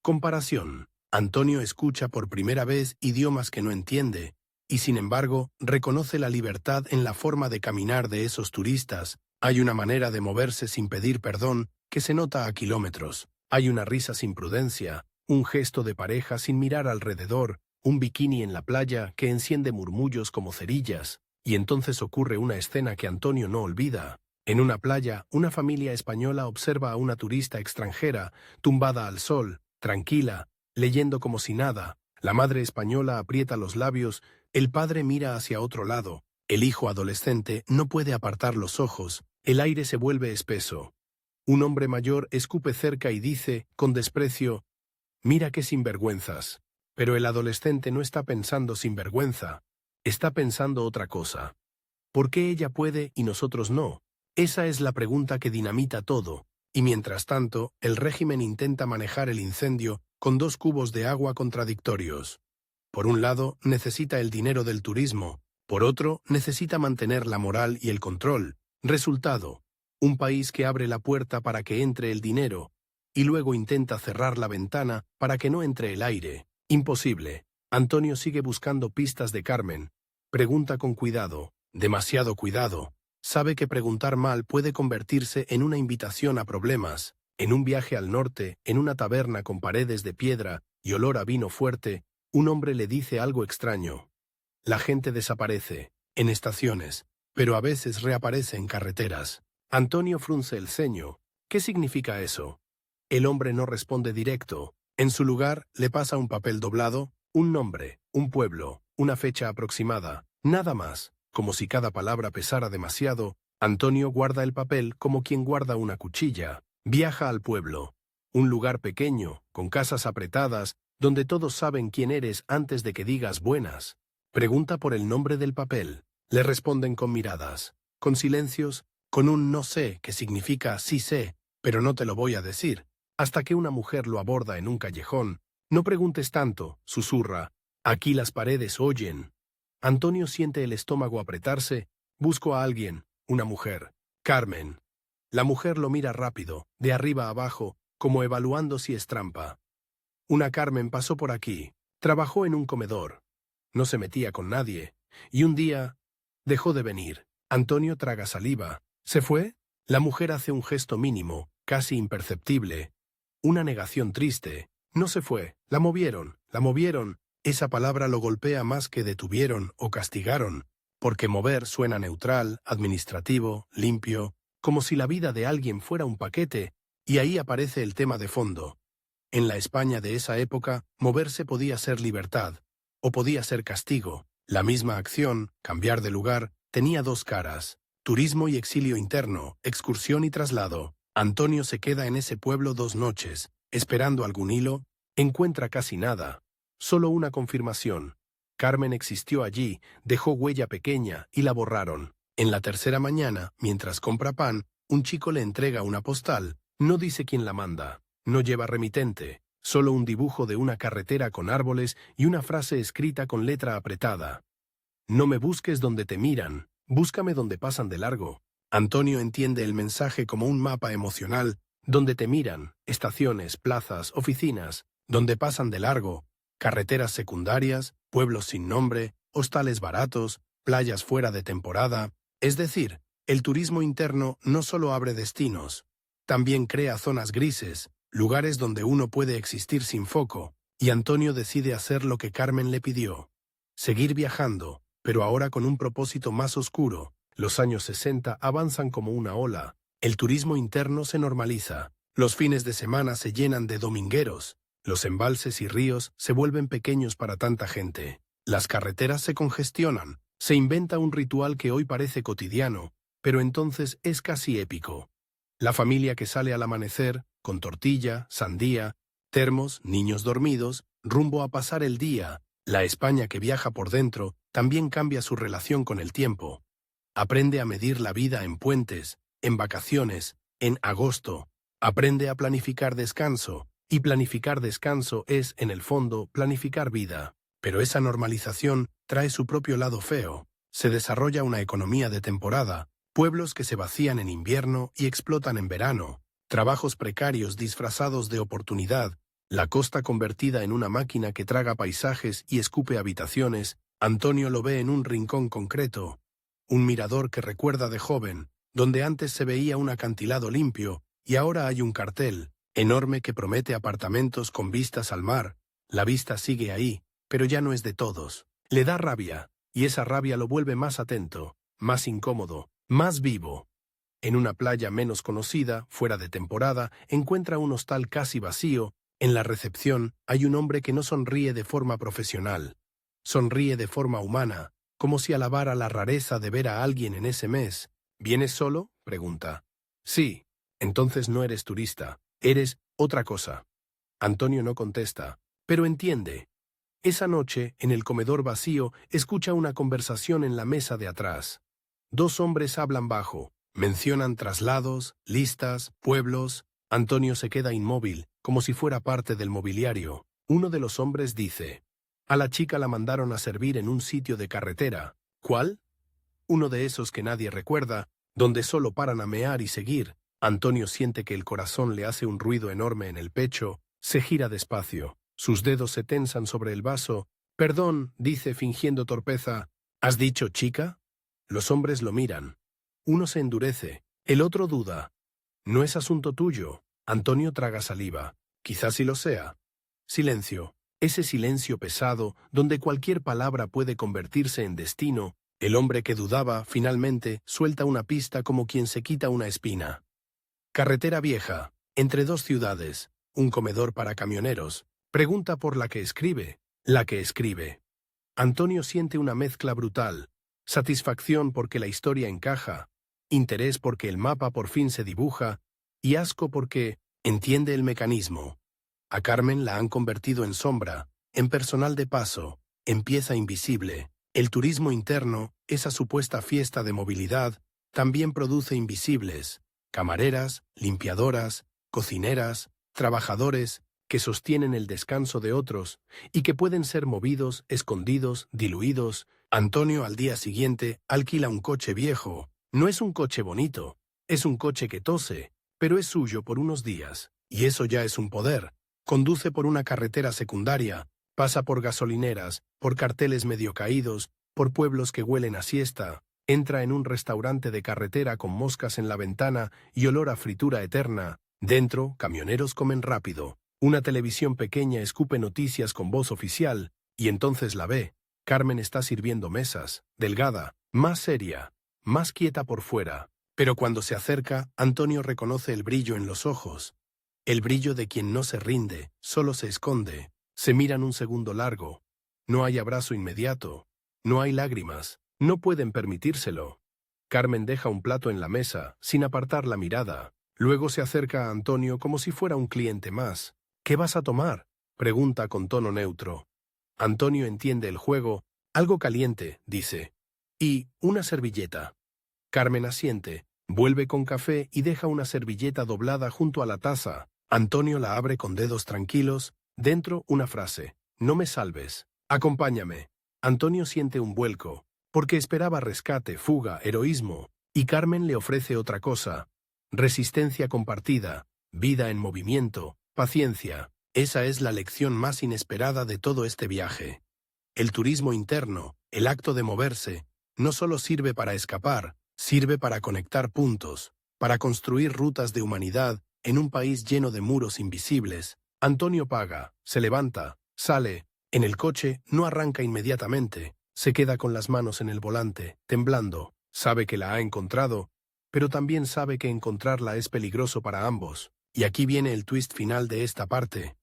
Comparación. Antonio escucha por primera vez idiomas que no entiende, y sin embargo, reconoce la libertad en la forma de caminar de esos turistas. Hay una manera de moverse sin pedir perdón que se nota a kilómetros. Hay una risa sin prudencia, un gesto de pareja sin mirar alrededor, un bikini en la playa que enciende murmullos como cerillas. Y entonces ocurre una escena que Antonio no olvida. En una playa, una familia española observa a una turista extranjera, tumbada al sol, tranquila, leyendo como si nada. La madre española aprieta los labios, el padre mira hacia otro lado. El hijo adolescente no puede apartar los ojos, el aire se vuelve espeso. Un hombre mayor escupe cerca y dice, con desprecio, «Mira qué sinvergüenzas». Pero el adolescente no está pensando sinvergüenza, está pensando otra cosa. ¿Por qué ella puede y nosotros no? Esa es la pregunta que dinamita todo, y mientras tanto, el régimen intenta manejar el incendio con dos cubos de agua contradictorios. Por un lado, necesita el dinero del turismo, por otro, necesita mantener la moral y el control. Resultado, un país que abre la puerta para que entre el dinero, y luego intenta cerrar la ventana para que no entre el aire. Imposible. Antonio sigue buscando pistas de Carmen. Pregunta con cuidado, demasiado cuidado. Sabe que preguntar mal puede convertirse en una invitación a problemas. En un viaje al norte, en una taberna con paredes de piedra y olor a vino fuerte, un hombre le dice algo extraño. La gente desaparece, en estaciones, pero a veces reaparece en carreteras. Antonio frunce el ceño. ¿Qué significa eso? El hombre no responde directo. En su lugar, le pasa un papel doblado, un nombre, un pueblo, una fecha aproximada, nada más. Como si cada palabra pesara demasiado, Antonio guarda el papel como quien guarda una cuchilla. Viaja al pueblo. Un lugar pequeño, con casas apretadas, donde todos saben quién eres antes de que digas buenas. Pregunta por el nombre del papel. Le responden con miradas, con silencios, con un no sé que significa sí sé, pero no te lo voy a decir. Hasta que una mujer lo aborda en un callejón. No preguntes tanto, susurra. Aquí las paredes oyen. Antonio siente el estómago apretarse. Busco a alguien, una mujer. Carmen. La mujer lo mira rápido, de arriba a abajo, como evaluando si es trampa. Una Carmen pasó por aquí. Trabajó en un comedor. No se metía con nadie. Y un día dejó de venir. Antonio traga saliva. ¿Se fue? La mujer hace un gesto mínimo, casi imperceptible. Una negación triste. No se fue. La movieron. La movieron. Esa palabra lo golpea más que detuvieron o castigaron, porque mover suena neutral, administrativo, limpio, como si la vida de alguien fuera un paquete, y ahí aparece el tema de fondo. En la España de esa época, moverse podía ser libertad, o podía ser castigo. La misma acción, cambiar de lugar, tenía dos caras: turismo y exilio interno, excursión y traslado. Antonio se queda en ese pueblo 2 noches, esperando algún hilo, encuentra casi nada. Solo una confirmación. Carmen existió allí, dejó huella pequeña y la borraron. En la tercera mañana, mientras compra pan, un chico le entrega una postal. No dice quién la manda. No lleva remitente. Solo un dibujo de una carretera con árboles y una frase escrita con letra apretada. No me busques donde te miran, búscame donde pasan de largo. Antonio entiende el mensaje como un mapa emocional, donde te miran, estaciones, plazas, oficinas, donde pasan de largo, carreteras secundarias, pueblos sin nombre, hostales baratos, playas fuera de temporada. Es decir, el turismo interno no solo abre destinos, también crea zonas grises, lugares donde uno puede existir sin foco, y Antonio decide hacer lo que Carmen le pidió. Seguir viajando, pero ahora con un propósito más oscuro. Los años 60 avanzan como una ola, el turismo interno se normaliza, los fines de semana se llenan de domingueros, los embalses y ríos se vuelven pequeños para tanta gente, las carreteras se congestionan, se inventa un ritual que hoy parece cotidiano, pero entonces es casi épico. La familia que sale al amanecer, con tortilla, sandía, termos, niños dormidos, rumbo a pasar el día. La España que viaja por dentro también cambia su relación con el tiempo. Aprende a medir la vida en puentes, en vacaciones, en agosto. Aprende a planificar descanso, y planificar descanso es, en el fondo, planificar vida. Pero esa normalización trae su propio lado feo. Se desarrolla una economía de temporada, pueblos que se vacían en invierno y explotan en verano, trabajos precarios disfrazados de oportunidad, la costa convertida en una máquina que traga paisajes y escupe habitaciones. Antonio lo ve en un rincón concreto, un mirador que recuerda de joven, donde antes se veía un acantilado limpio, y ahora hay un cartel enorme que promete apartamentos con vistas al mar. La vista sigue ahí, pero ya no es de todos. Le da rabia, y esa rabia lo vuelve más atento, más incómodo, más vivo. En una playa menos conocida, fuera de temporada, encuentra un hostal casi vacío. En la recepción hay un hombre que no sonríe de forma profesional. Sonríe de forma humana, como si alabara la rareza de ver a alguien en ese mes. ¿Vienes solo?, pregunta. Sí. Entonces no eres turista, eres otra cosa. Antonio no contesta, pero entiende. Esa noche, en el comedor vacío, escucha una conversación en la mesa de atrás. Dos hombres hablan bajo, mencionan traslados, listas, pueblos. Antonio se queda inmóvil, como si fuera parte del mobiliario. Uno de los hombres dice: a la chica la mandaron a servir en un sitio de carretera. ¿Cuál? Uno de esos que nadie recuerda, donde solo paran a mear y seguir. Antonio siente que el corazón le hace un ruido enorme en el pecho, se gira despacio, sus dedos se tensan sobre el vaso. Perdón, dice fingiendo torpeza. ¿Has dicho chica? Los hombres lo miran. Uno se endurece, el otro duda. No es asunto tuyo. Antonio traga saliva. Quizás sí lo sea. Silencio. Ese silencio pesado, donde cualquier palabra puede convertirse en destino. El hombre que dudaba, finalmente, suelta una pista como quien se quita una espina. Carretera vieja, entre dos ciudades, un comedor para camioneros. Pregunta por la que escribe. La que escribe. Antonio siente una mezcla brutal. Satisfacción porque la historia encaja, interés porque el mapa por fin se dibuja, y asco porque entiende el mecanismo. A Carmen la han convertido en sombra, en personal de paso, en pieza invisible. El turismo interno, esa supuesta fiesta de movilidad, también produce invisibles. Camareras, limpiadoras, cocineras, trabajadores que sostienen el descanso de otros y que pueden ser movidos, escondidos, diluidos. Antonio al día siguiente alquila un coche viejo. No es un coche bonito, es un coche que tose, pero es suyo por unos días, y eso ya es un poder. Conduce por una carretera secundaria, pasa por gasolineras, por carteles medio caídos, por pueblos que huelen a siesta. Entra en un restaurante de carretera con moscas en la ventana y olor a fritura eterna. Dentro, camioneros comen rápido. Una televisión pequeña escupe noticias con voz oficial, y entonces la ve. Carmen está sirviendo mesas, delgada, más seria, más quieta por fuera. Pero cuando se acerca, Antonio reconoce el brillo en los ojos. El brillo de quien no se rinde, solo se esconde. Se miran un segundo largo. No hay abrazo inmediato. No hay lágrimas. No pueden permitírselo. Carmen deja un plato en la mesa, sin apartar la mirada. Luego se acerca a Antonio como si fuera un cliente más. ¿Qué vas a tomar?, pregunta con tono neutro. Antonio entiende el juego. Algo caliente, dice. Y una servilleta. Carmen asiente, vuelve con café y deja una servilleta doblada junto a la taza. Antonio la abre con dedos tranquilos. Dentro una frase. No me salves. Acompáñame. Antonio siente un vuelco, porque esperaba rescate, fuga, heroísmo, y Carmen le ofrece otra cosa. Resistencia compartida, vida en movimiento, paciencia. Esa es la lección más inesperada de todo este viaje. El turismo interno, el acto de moverse, no solo sirve para escapar, sirve para conectar puntos, para construir rutas de humanidad en un país lleno de muros invisibles. Antonio paga, se levanta, sale. En el coche no arranca inmediatamente, se queda con las manos en el volante, temblando. Sabe que la ha encontrado, pero también sabe que encontrarla es peligroso para ambos. Y aquí viene el twist final de esta parte.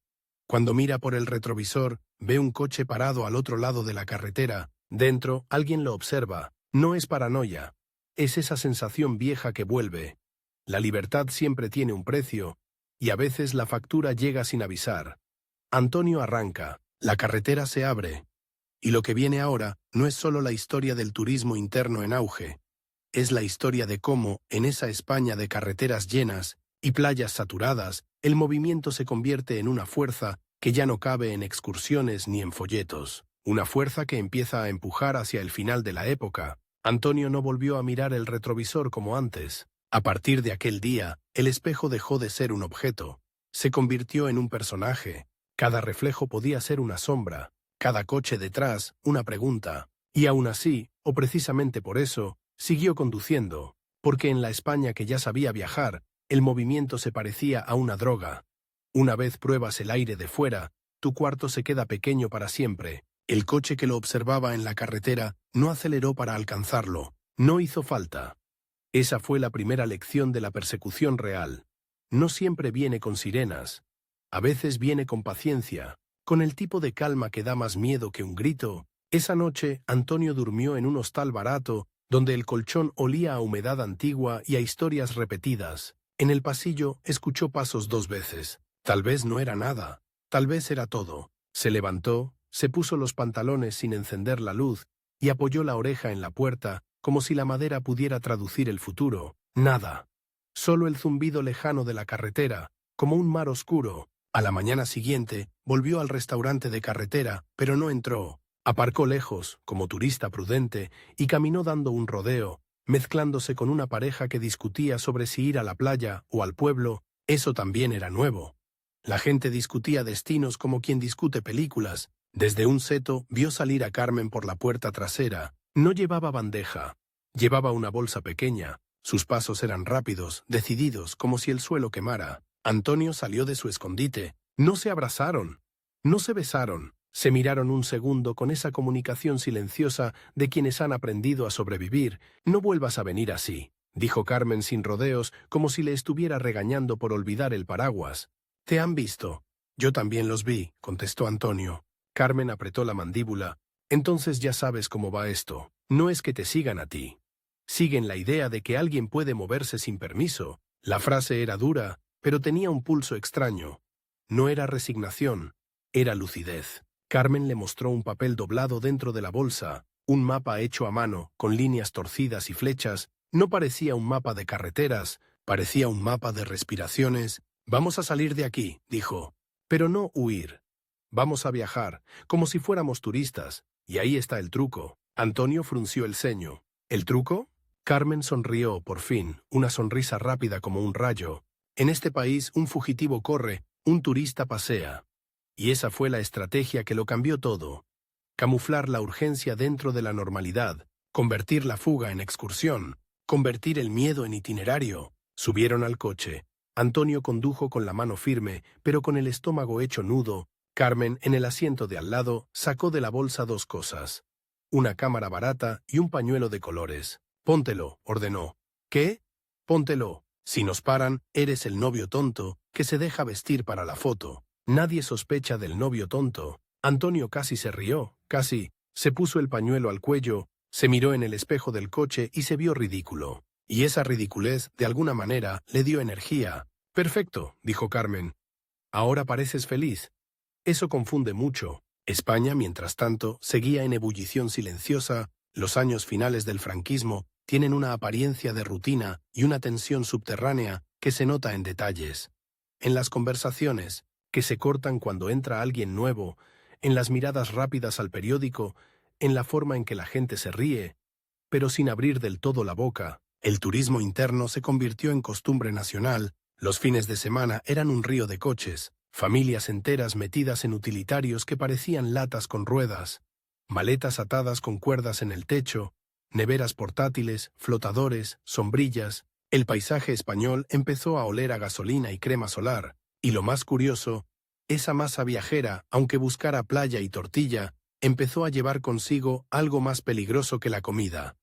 Cuando mira por el retrovisor, ve un coche parado al otro lado de la carretera. Dentro, alguien lo observa. No es paranoia. Es esa sensación vieja que vuelve. La libertad siempre tiene un precio, y a veces la factura llega sin avisar. Antonio arranca, la carretera se abre. Y lo que viene ahora no es solo la historia del turismo interno en auge. Es la historia de cómo, en esa España de carreteras llenas y playas saturadas, el movimiento se convierte en una fuerza que ya no cabe en excursiones ni en folletos. Una fuerza que empieza a empujar hacia el final de la época. Antonio no volvió a mirar el retrovisor como antes. A partir de aquel día, el espejo dejó de ser un objeto. Se convirtió en un personaje. Cada reflejo podía ser una sombra, cada coche detrás una pregunta. Y aún así, o precisamente por eso, siguió conduciendo, porque en la España que ya sabía viajar, el movimiento se parecía a una droga. Una vez pruebas el aire de fuera, tu cuarto se queda pequeño para siempre. El coche que lo observaba en la carretera no aceleró para alcanzarlo, no hizo falta. Esa fue la primera lección de la persecución real. No siempre viene con sirenas. A veces viene con paciencia, con el tipo de calma que da más miedo que un grito. Esa noche, Antonio durmió en un hostal barato, donde el colchón olía a humedad antigua y a historias repetidas. En el pasillo escuchó pasos 2 veces. Tal vez no era nada, tal vez era todo. Se levantó, se puso los pantalones sin encender la luz y apoyó la oreja en la puerta, como si la madera pudiera traducir el futuro. Nada. Solo el zumbido lejano de la carretera, como un mar oscuro. A la mañana siguiente, volvió al restaurante de carretera, pero no entró. Aparcó lejos, como turista prudente, y caminó dando un rodeo, mezclándose con una pareja que discutía sobre si ir a la playa o al pueblo. Eso también era nuevo. La gente discutía destinos como quien discute películas. Desde un seto vio salir a Carmen por la puerta trasera. No llevaba bandeja. Llevaba una bolsa pequeña. Sus pasos eran rápidos, decididos, como si el suelo quemara. Antonio salió de su escondite. No se abrazaron. No se besaron. Se miraron un segundo con esa comunicación silenciosa de quienes han aprendido a sobrevivir. No vuelvas a venir así, dijo Carmen sin rodeos, como si le estuviera regañando por olvidar el paraguas. ¿Te han visto? Yo también los vi, contestó Antonio. Carmen apretó la mandíbula. Entonces ya sabes cómo va esto. No es que te sigan a ti. Siguen la idea de que alguien puede moverse sin permiso. La frase era dura, pero tenía un pulso extraño. No era resignación, era lucidez. Carmen le mostró un papel doblado dentro de la bolsa, un mapa hecho a mano, con líneas torcidas y flechas. No parecía un mapa de carreteras, parecía un mapa de respiraciones. Vamos a salir de aquí, dijo, pero no huir. Vamos a viajar, como si fuéramos turistas, y ahí está el truco. Antonio frunció el ceño. ¿El truco? Carmen sonrió, por fin, una sonrisa rápida como un rayo. En este país un fugitivo corre, un turista pasea. Y esa fue la estrategia que lo cambió todo. Camuflar la urgencia dentro de la normalidad, convertir la fuga en excursión, convertir el miedo en itinerario. Subieron al coche. Antonio condujo con la mano firme, pero con el estómago hecho nudo. Carmen, en el asiento de al lado, sacó de la bolsa 2 cosas. Una cámara barata y un pañuelo de colores. Póntelo, ordenó. ¿Qué? Póntelo. Si nos paran, eres el novio tonto, que se deja vestir para la foto. Nadie sospecha del novio tonto. Antonio casi se rió, casi. Se puso el pañuelo al cuello, se miró en el espejo del coche y se vio ridículo. Y esa ridiculez, de alguna manera, le dio energía. Perfecto, dijo Carmen. Ahora pareces feliz. Eso confunde mucho. España, mientras tanto, seguía en ebullición silenciosa. Los años finales del franquismo tienen una apariencia de rutina y una tensión subterránea que se nota en detalles. En las conversaciones, que se cortan cuando entra alguien nuevo, en las miradas rápidas al periódico, en la forma en que la gente se ríe, pero sin abrir del todo la boca. El turismo interno se convirtió en costumbre nacional. Los fines de semana eran un río de coches, familias enteras metidas en utilitarios que parecían latas con ruedas, maletas atadas con cuerdas en el techo, neveras portátiles, flotadores, sombrillas. El paisaje español empezó a oler a gasolina y crema solar, y lo más curioso, esa masa viajera, aunque buscara playa y tortilla, empezó a llevar consigo algo más peligroso que la comida: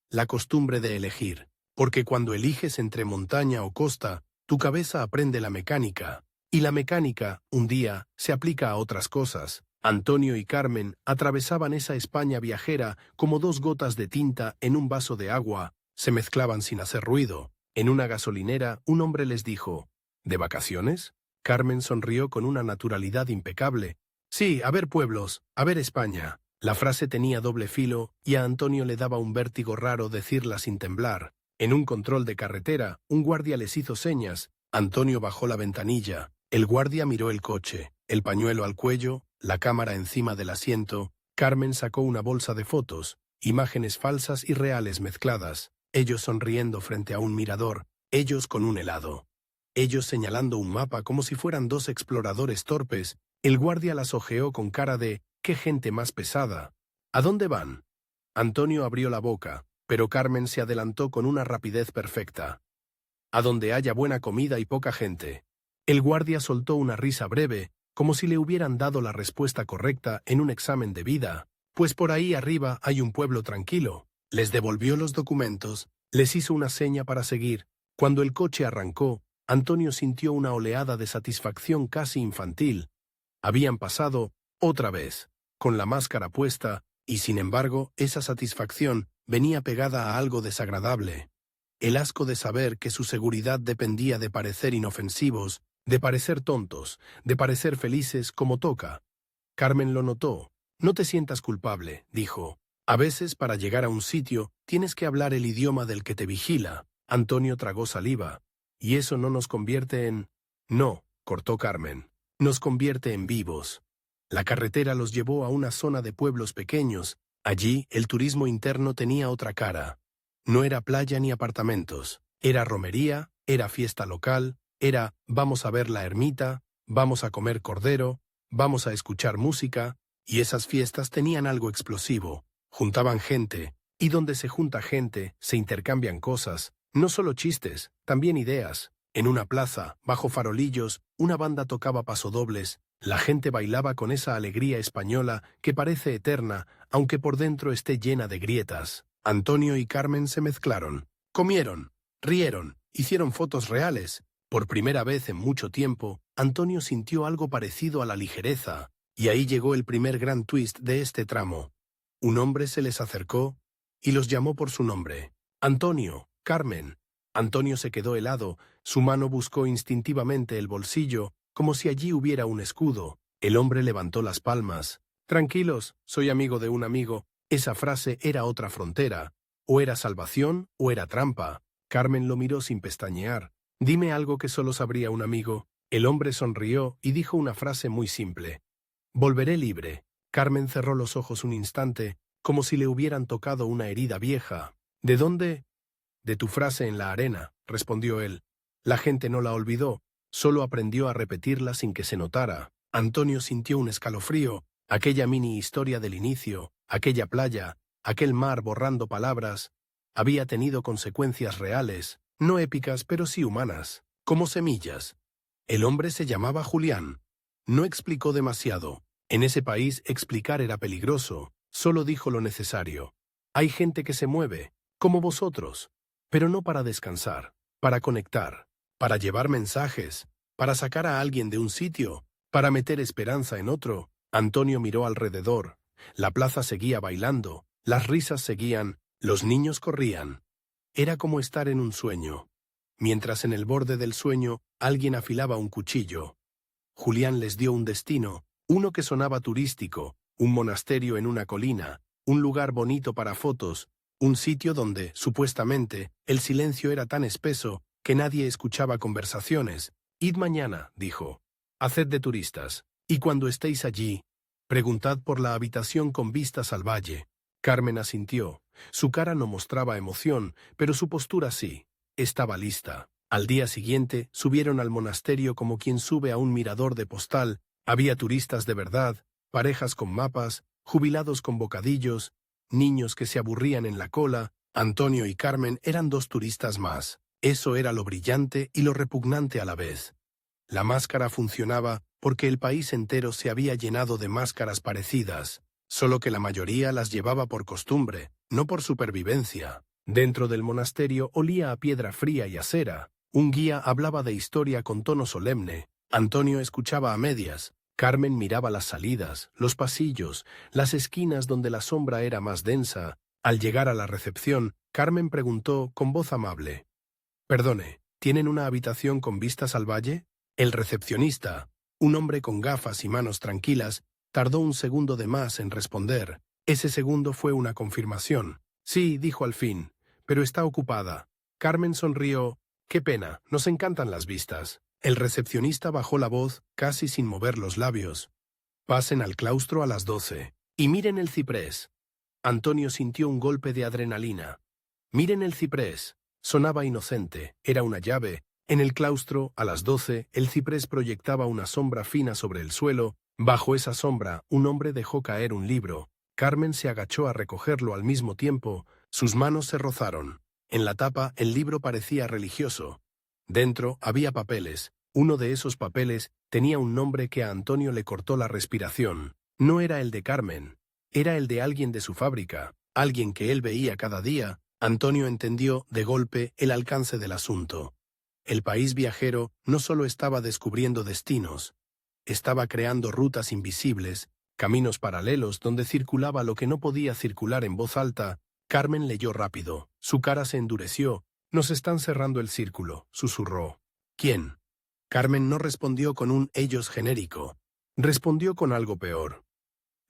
la costumbre de elegir, porque cuando eliges entre montaña o costa, tu cabeza aprende la mecánica, y la mecánica, un día, se aplica a otras cosas. Antonio y Carmen atravesaban esa España viajera como 2 gotas de tinta en un vaso de agua, se mezclaban sin hacer ruido. En una gasolinera, un hombre les dijo, ¿de vacaciones? Carmen sonrió con una naturalidad impecable. Sí, a ver pueblos, a ver España. La frase tenía doble filo y a Antonio le daba un vértigo raro decirla sin temblar. En un control de carretera, un guardia les hizo señas. Antonio bajó la ventanilla. El guardia miró el coche, el pañuelo al cuello, la cámara encima del asiento. Carmen sacó una bolsa de fotos, imágenes falsas y reales mezcladas. Ellos sonriendo frente a un mirador, ellos con un helado. Ellos señalando un mapa como si fueran dos exploradores torpes. El guardia las ojeó con cara de «¡Qué gente más pesada! ¿A dónde van?» Antonio abrió la boca, pero Carmen se adelantó con una rapidez perfecta. «A donde haya buena comida y poca gente». El guardia soltó una risa breve, como si le hubieran dado la respuesta correcta en un examen de vida. «Pues por ahí arriba hay un pueblo tranquilo». Les devolvió los documentos, les hizo una seña para seguir. Cuando el coche arrancó, Antonio sintió una oleada de satisfacción casi infantil. Habían pasado, otra vez, con la máscara puesta, y sin embargo, esa satisfacción venía pegada a algo desagradable. El asco de saber que su seguridad dependía de parecer inofensivos, de parecer tontos, de parecer felices como toca. Carmen lo notó. «No te sientas culpable», dijo. «A veces, para llegar a un sitio, tienes que hablar el idioma del que te vigila». Antonio tragó saliva. «¿Y eso no nos convierte en...?» «No», cortó Carmen. «Nos convierte en vivos». La carretera los llevó a una zona de pueblos pequeños. Allí, el turismo interno tenía otra cara. No era playa ni apartamentos. Era romería, era fiesta local, era «vamos a ver la ermita», «vamos a comer cordero», «vamos a escuchar música», y esas fiestas tenían algo explosivo. Juntaban gente, y donde se junta gente, se intercambian cosas, no solo chistes, también ideas. En una plaza, bajo farolillos, una banda tocaba pasodobles, la gente bailaba con esa alegría española que parece eterna, aunque por dentro esté llena de grietas. Antonio y Carmen se mezclaron, comieron, rieron, hicieron fotos reales. Por primera vez en mucho tiempo, Antonio sintió algo parecido a la ligereza, y ahí llegó el primer gran twist de este tramo. Un hombre se les acercó y los llamó por su nombre. «Antonio, Carmen». Antonio se quedó helado, su mano buscó instintivamente el bolsillo, como si allí hubiera un escudo. El hombre levantó las palmas. «Tranquilos, soy amigo de un amigo». Esa frase era otra frontera. O era salvación o era trampa. Carmen lo miró sin pestañear. «Dime algo que solo sabría un amigo». El hombre sonrió y dijo una frase muy simple. «Volveré libre». Carmen cerró los ojos un instante, como si le hubieran tocado una herida vieja. «¿De dónde?» «De tu frase en la arena», respondió él. La gente no la olvidó, solo aprendió a repetirla sin que se notara. Antonio sintió un escalofrío, aquella mini historia del inicio, aquella playa, aquel mar borrando palabras, había tenido consecuencias reales, no épicas pero sí humanas, como semillas. El hombre se llamaba Julián. No explicó demasiado. En ese país explicar era peligroso, solo dijo lo necesario. Hay gente que se mueve, como vosotros, pero no para descansar, para conectar, para llevar mensajes, para sacar a alguien de un sitio, para meter esperanza en otro. Antonio miró alrededor. La plaza seguía bailando, las risas seguían, los niños corrían. Era como estar en un sueño. Mientras en el borde del sueño alguien afilaba un cuchillo. Julián les dio un destino, uno que sonaba turístico, un monasterio en una colina, un lugar bonito para fotos, un sitio donde, supuestamente, el silencio era tan espeso que nadie escuchaba conversaciones. «Id mañana», dijo. «Haced de turistas. Y cuando estéis allí, preguntad por la habitación con vistas al valle». Carmen asintió. Su cara no mostraba emoción, pero su postura sí. Estaba lista. Al día siguiente, subieron al monasterio como quien sube a un mirador de postal. Había turistas de verdad, parejas con mapas, jubilados con bocadillos, niños que se aburrían en la cola. Antonio y Carmen eran dos turistas más. Eso era lo brillante y lo repugnante a la vez. La máscara funcionaba porque el país entero se había llenado de máscaras parecidas, solo que la mayoría las llevaba por costumbre, no por supervivencia. Dentro del monasterio olía a piedra fría y a cera. Un guía hablaba de historia con tono solemne. Antonio escuchaba a medias. Carmen miraba las salidas, los pasillos, las esquinas donde la sombra era más densa. Al llegar a la recepción, Carmen preguntó con voz amable: «Perdone, ¿tienen una habitación con vistas al valle?» El recepcionista, un hombre con gafas y manos tranquilas, tardó un segundo de más en responder. Ese segundo fue una confirmación. «Sí», dijo al fin, «pero está ocupada». Carmen sonrió. «Qué pena, nos encantan las vistas». El recepcionista bajó la voz, casi sin mover los labios. «Pasen al claustro a las 12. Y miren el ciprés». Antonio sintió un golpe de adrenalina. «Miren el ciprés». Sonaba inocente, era una llave. En el claustro, a las 12, el ciprés proyectaba una sombra fina sobre el suelo. Bajo esa sombra, un hombre dejó caer un libro. Carmen se agachó a recogerlo al mismo tiempo. Sus manos se rozaron. En la tapa, el libro parecía religioso. Dentro había papeles. Uno de esos papeles tenía un nombre que a Antonio le cortó la respiración. No era el de Carmen. Era el de alguien de su fábrica, alguien que él veía cada día. Antonio entendió, de golpe, el alcance del asunto. El país viajero no solo estaba descubriendo destinos, estaba creando rutas invisibles, caminos paralelos donde circulaba lo que no podía circular en voz alta. Carmen leyó rápido. Su cara se endureció. «Nos están cerrando el círculo», susurró. «¿Quién?» Carmen no respondió con un ellos genérico. Respondió con algo peor.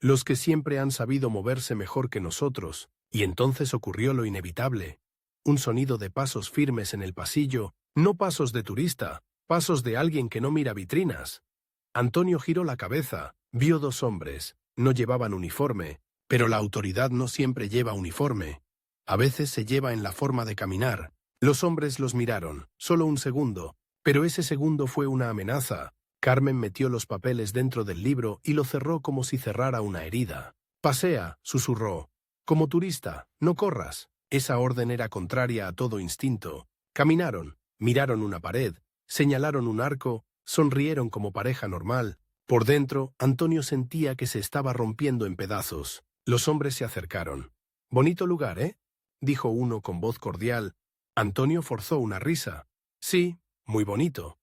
«Los que siempre han sabido moverse mejor que nosotros». Y entonces ocurrió lo inevitable. Un sonido de pasos firmes en el pasillo, no pasos de turista, pasos de alguien que no mira vitrinas. Antonio giró la cabeza, vio dos hombres. No llevaban uniforme, pero la autoridad no siempre lleva uniforme. A veces se lleva en la forma de caminar. Los hombres los miraron, solo un segundo, pero ese segundo fue una amenaza. Carmen metió los papeles dentro del libro y lo cerró como si cerrara una herida. «Pasea», susurró. «Como turista, no corras». Esa orden era contraria a todo instinto. Caminaron, miraron una pared, señalaron un arco, sonrieron como pareja normal. Por dentro, Antonio sentía que se estaba rompiendo en pedazos. Los hombres se acercaron. «Bonito lugar, ¿eh?», dijo uno con voz cordial. Antonio forzó una risa. «Sí, muy bonito».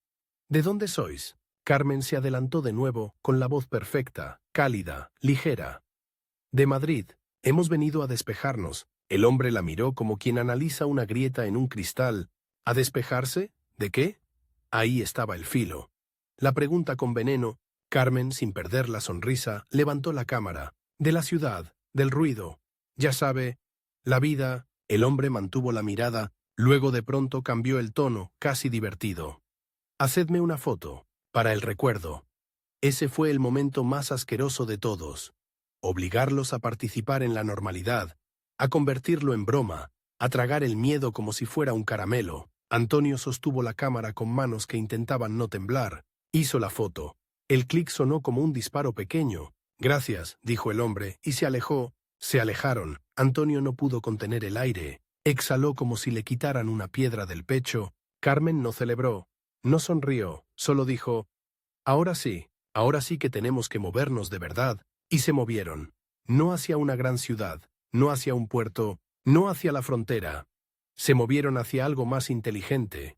«¿De dónde sois?» Carmen se adelantó de nuevo, con la voz perfecta, cálida, ligera. «De Madrid. Hemos venido a despejarnos». El hombre la miró como quien analiza una grieta en un cristal. ¿A despejarse? ¿De qué? Ahí estaba el filo. La pregunta con veneno. Carmen, sin perder la sonrisa, levantó la cámara. «De la ciudad, del ruido. Ya sabe, la vida». El hombre mantuvo la mirada, luego de pronto cambió el tono, casi divertido. «Hacedme una foto, para el recuerdo». Ese fue el momento más asqueroso de todos. Obligarlos a participar en la normalidad, a convertirlo en broma, a tragar el miedo como si fuera un caramelo. Antonio sostuvo la cámara con manos que intentaban no temblar. Hizo la foto. El clic sonó como un disparo pequeño. «Gracias», dijo el hombre, y se alejó. Se alejaron. Antonio no pudo contener el aire. Exhaló como si le quitaran una piedra del pecho. Carmen no celebró, no sonrió, solo dijo: ahora sí que tenemos que movernos de verdad». Y se movieron. No hacia una gran ciudad, no hacia un puerto, no hacia la frontera. Se movieron hacia algo más inteligente,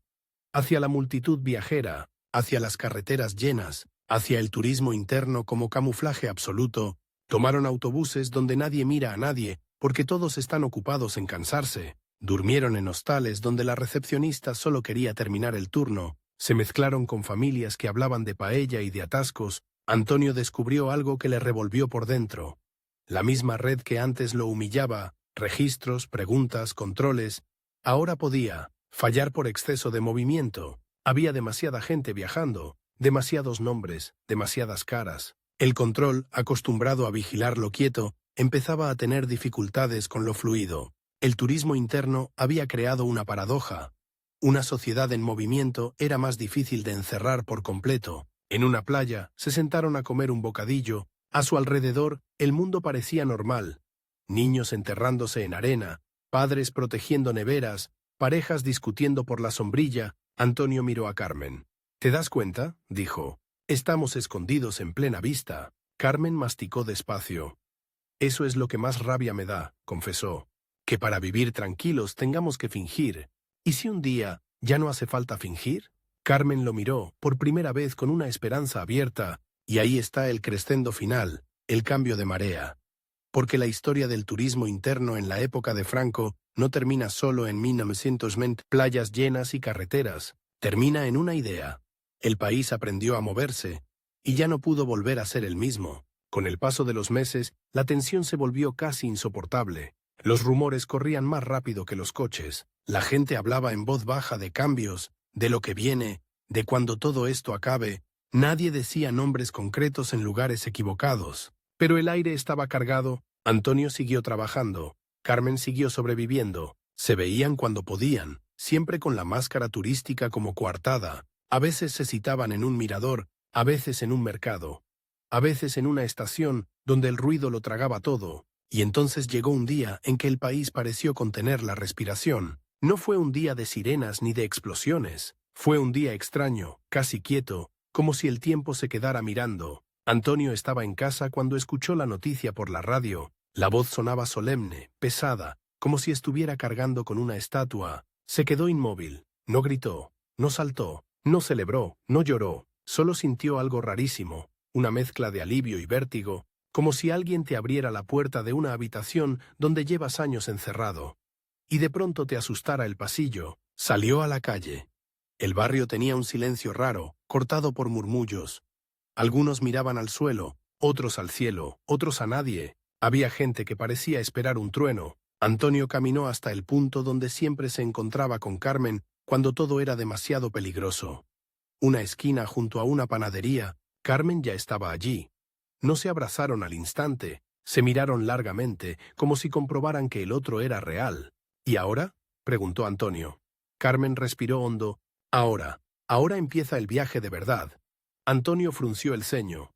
hacia la multitud viajera, hacia las carreteras llenas, hacia el turismo interno como camuflaje absoluto. Tomaron autobuses donde nadie mira a nadie, porque todos están ocupados en cansarse. Durmieron en hostales donde la recepcionista solo quería terminar el turno. Se mezclaron con familias que hablaban de paella y de atascos. Antonio descubrió algo que le revolvió por dentro. La misma red que antes lo humillaba, registros, preguntas, controles, ahora podía fallar por exceso de movimiento. Había demasiada gente viajando, demasiados nombres, demasiadas caras. El control, acostumbrado a vigilarlo quieto, empezaba a tener dificultades con lo fluido. El turismo interno había creado una paradoja. Una sociedad en movimiento era más difícil de encerrar por completo. En una playa, se sentaron a comer un bocadillo. A su alrededor, el mundo parecía normal. Niños enterrándose en arena, padres protegiendo neveras, parejas discutiendo por la sombrilla. Antonio miró a Carmen. «¿Te das cuenta?», dijo. «Estamos escondidos en plena vista». Carmen masticó despacio. «Eso es lo que más rabia me da», confesó. «Que para vivir tranquilos tengamos que fingir. ¿Y si un día ya no hace falta fingir?». Carmen lo miró, por primera vez con una esperanza abierta, y ahí está el crescendo final, el cambio de marea. porque la historia del turismo interno en la época de Franco no termina solo en 1920, playas llenas y carreteras. Termina en una idea. El país aprendió a moverse, y ya no pudo volver a ser el mismo. Con el paso de los meses, la tensión se volvió casi insoportable. Los rumores corrían más rápido que los coches. La gente hablaba en voz baja de cambios, de lo que viene, de cuando todo esto acabe. Nadie decía nombres concretos en lugares equivocados. Pero el aire estaba cargado. Antonio siguió trabajando. Carmen siguió sobreviviendo. Se veían cuando podían, siempre con la máscara turística como coartada. A veces se citaban en un mirador, a veces en un mercado, a veces en una estación donde el ruido lo tragaba todo. Y entonces llegó un día en que el país pareció contener la respiración. No fue un día de sirenas ni de explosiones. Fue un día extraño, casi quieto, como si el tiempo se quedara mirando. Antonio estaba en casa cuando escuchó la noticia por la radio. La voz sonaba solemne, pesada, como si estuviera cargando con una estatua. Se quedó inmóvil. No gritó, no saltó, no celebró, no lloró. Solo sintió algo rarísimo, una mezcla de alivio y vértigo, como si alguien te abriera la puerta de una habitación donde llevas años encerrado. Y de pronto te asustara el pasillo. Salió a la calle. El barrio tenía un silencio raro, cortado por murmullos. Algunos miraban al suelo, otros al cielo, otros a nadie. Había gente que parecía esperar un trueno. Antonio caminó hasta el punto donde siempre se encontraba con Carmen cuando todo era demasiado peligroso. Una esquina junto a una panadería. Carmen ya estaba allí. No se abrazaron al instante, se miraron largamente, como si comprobaran que el otro era real. ¿Y ahora?, preguntó Antonio. Carmen respiró hondo. Ahora empieza el viaje de verdad. Antonio frunció el ceño.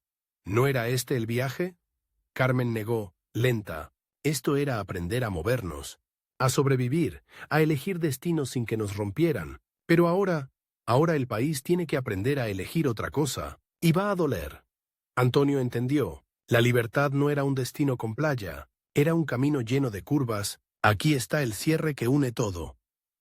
¿No era este el viaje? Carmen negó, lenta. Esto era aprender a movernos, a sobrevivir, a elegir destinos sin que nos rompieran. Pero ahora el país tiene que aprender a elegir otra cosa, y va a doler. Antonio entendió. La libertad no era un destino con playa, era un camino lleno de curvas. Aquí está el cierre que une todo.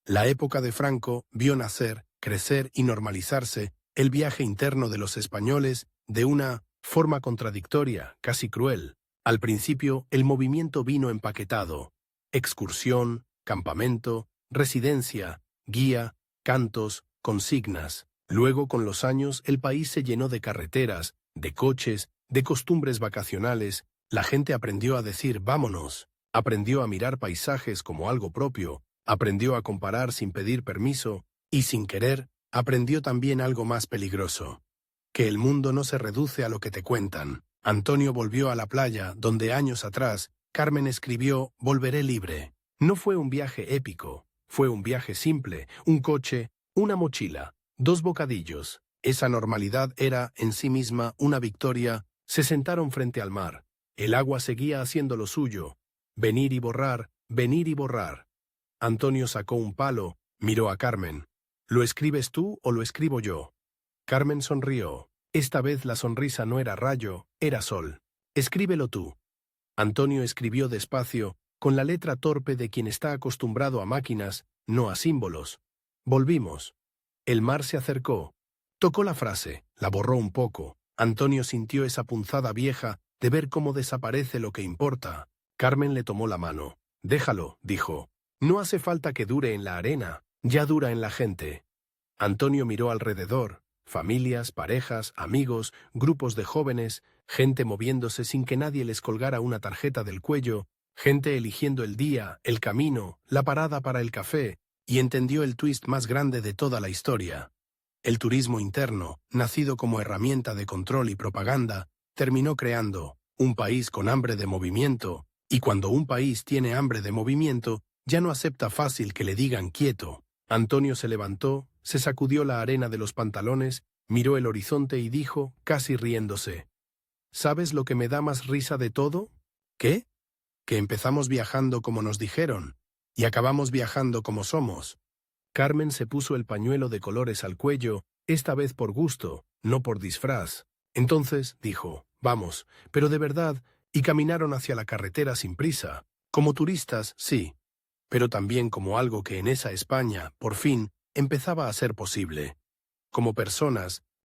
La época de Franco vio nacer, crecer y normalizarse el viaje interno de los españoles de una forma contradictoria, casi cruel. Al principio, el movimiento vino empaquetado. Excursión, campamento, residencia, guía, cantos, consignas. Luego, con los años, el país se llenó de carreteras, de coches, de costumbres vacacionales. La gente aprendió a decir «vámonos», aprendió a mirar paisajes como algo propio, aprendió a comparar sin pedir permiso, y sin querer, aprendió también algo más peligroso. Que el mundo no se reduce a lo que te cuentan. Antonio volvió a la playa, donde años atrás, Carmen escribió «Volveré libre». No fue un viaje épico, fue un viaje simple, un coche, una mochila, 2 bocadillos. Esa normalidad era, en sí misma, una victoria. Se sentaron frente al mar. El agua seguía haciendo lo suyo. Venir y borrar, venir y borrar. Antonio sacó un palo, miró a Carmen. ¿Lo escribes tú o lo escribo yo? Carmen sonrió. Esta vez la sonrisa no era rayo, era sol. Escríbelo tú. Antonio escribió despacio, con la letra torpe de quien está acostumbrado a máquinas, no a símbolos. Volvimos. El mar se acercó. Tocó la frase, la borró un poco. Antonio sintió esa punzada vieja de ver cómo desaparece lo que importa. Carmen le tomó la mano. Déjalo, dijo. No hace falta que dure en la arena, ya dura en la gente. Antonio miró alrededor. Familias, parejas, amigos, grupos de jóvenes, gente moviéndose sin que nadie les colgara una tarjeta del cuello, gente eligiendo el día, el camino, la parada para el café, y entendió el twist más grande de toda la historia. El turismo interno, nacido como herramienta de control y propaganda, terminó creando un país con hambre de movimiento, y cuando un país tiene hambre de movimiento, ya no acepta fácil que le digan quieto. Antonio se levantó, se sacudió la arena de los pantalones, miró el horizonte y dijo, casi riéndose: ¿Sabes lo que me da más risa de todo? ¿Qué? Que empezamos viajando como nos dijeron, y acabamos viajando como somos. Carmen se puso el pañuelo de colores al cuello, esta vez por gusto, no por disfraz. Entonces dijo, vamos, pero de verdad, y caminaron hacia la carretera sin prisa. Como turistas, sí, pero también como algo que en esa España, por fin, empezaba a ser posible. Como personas,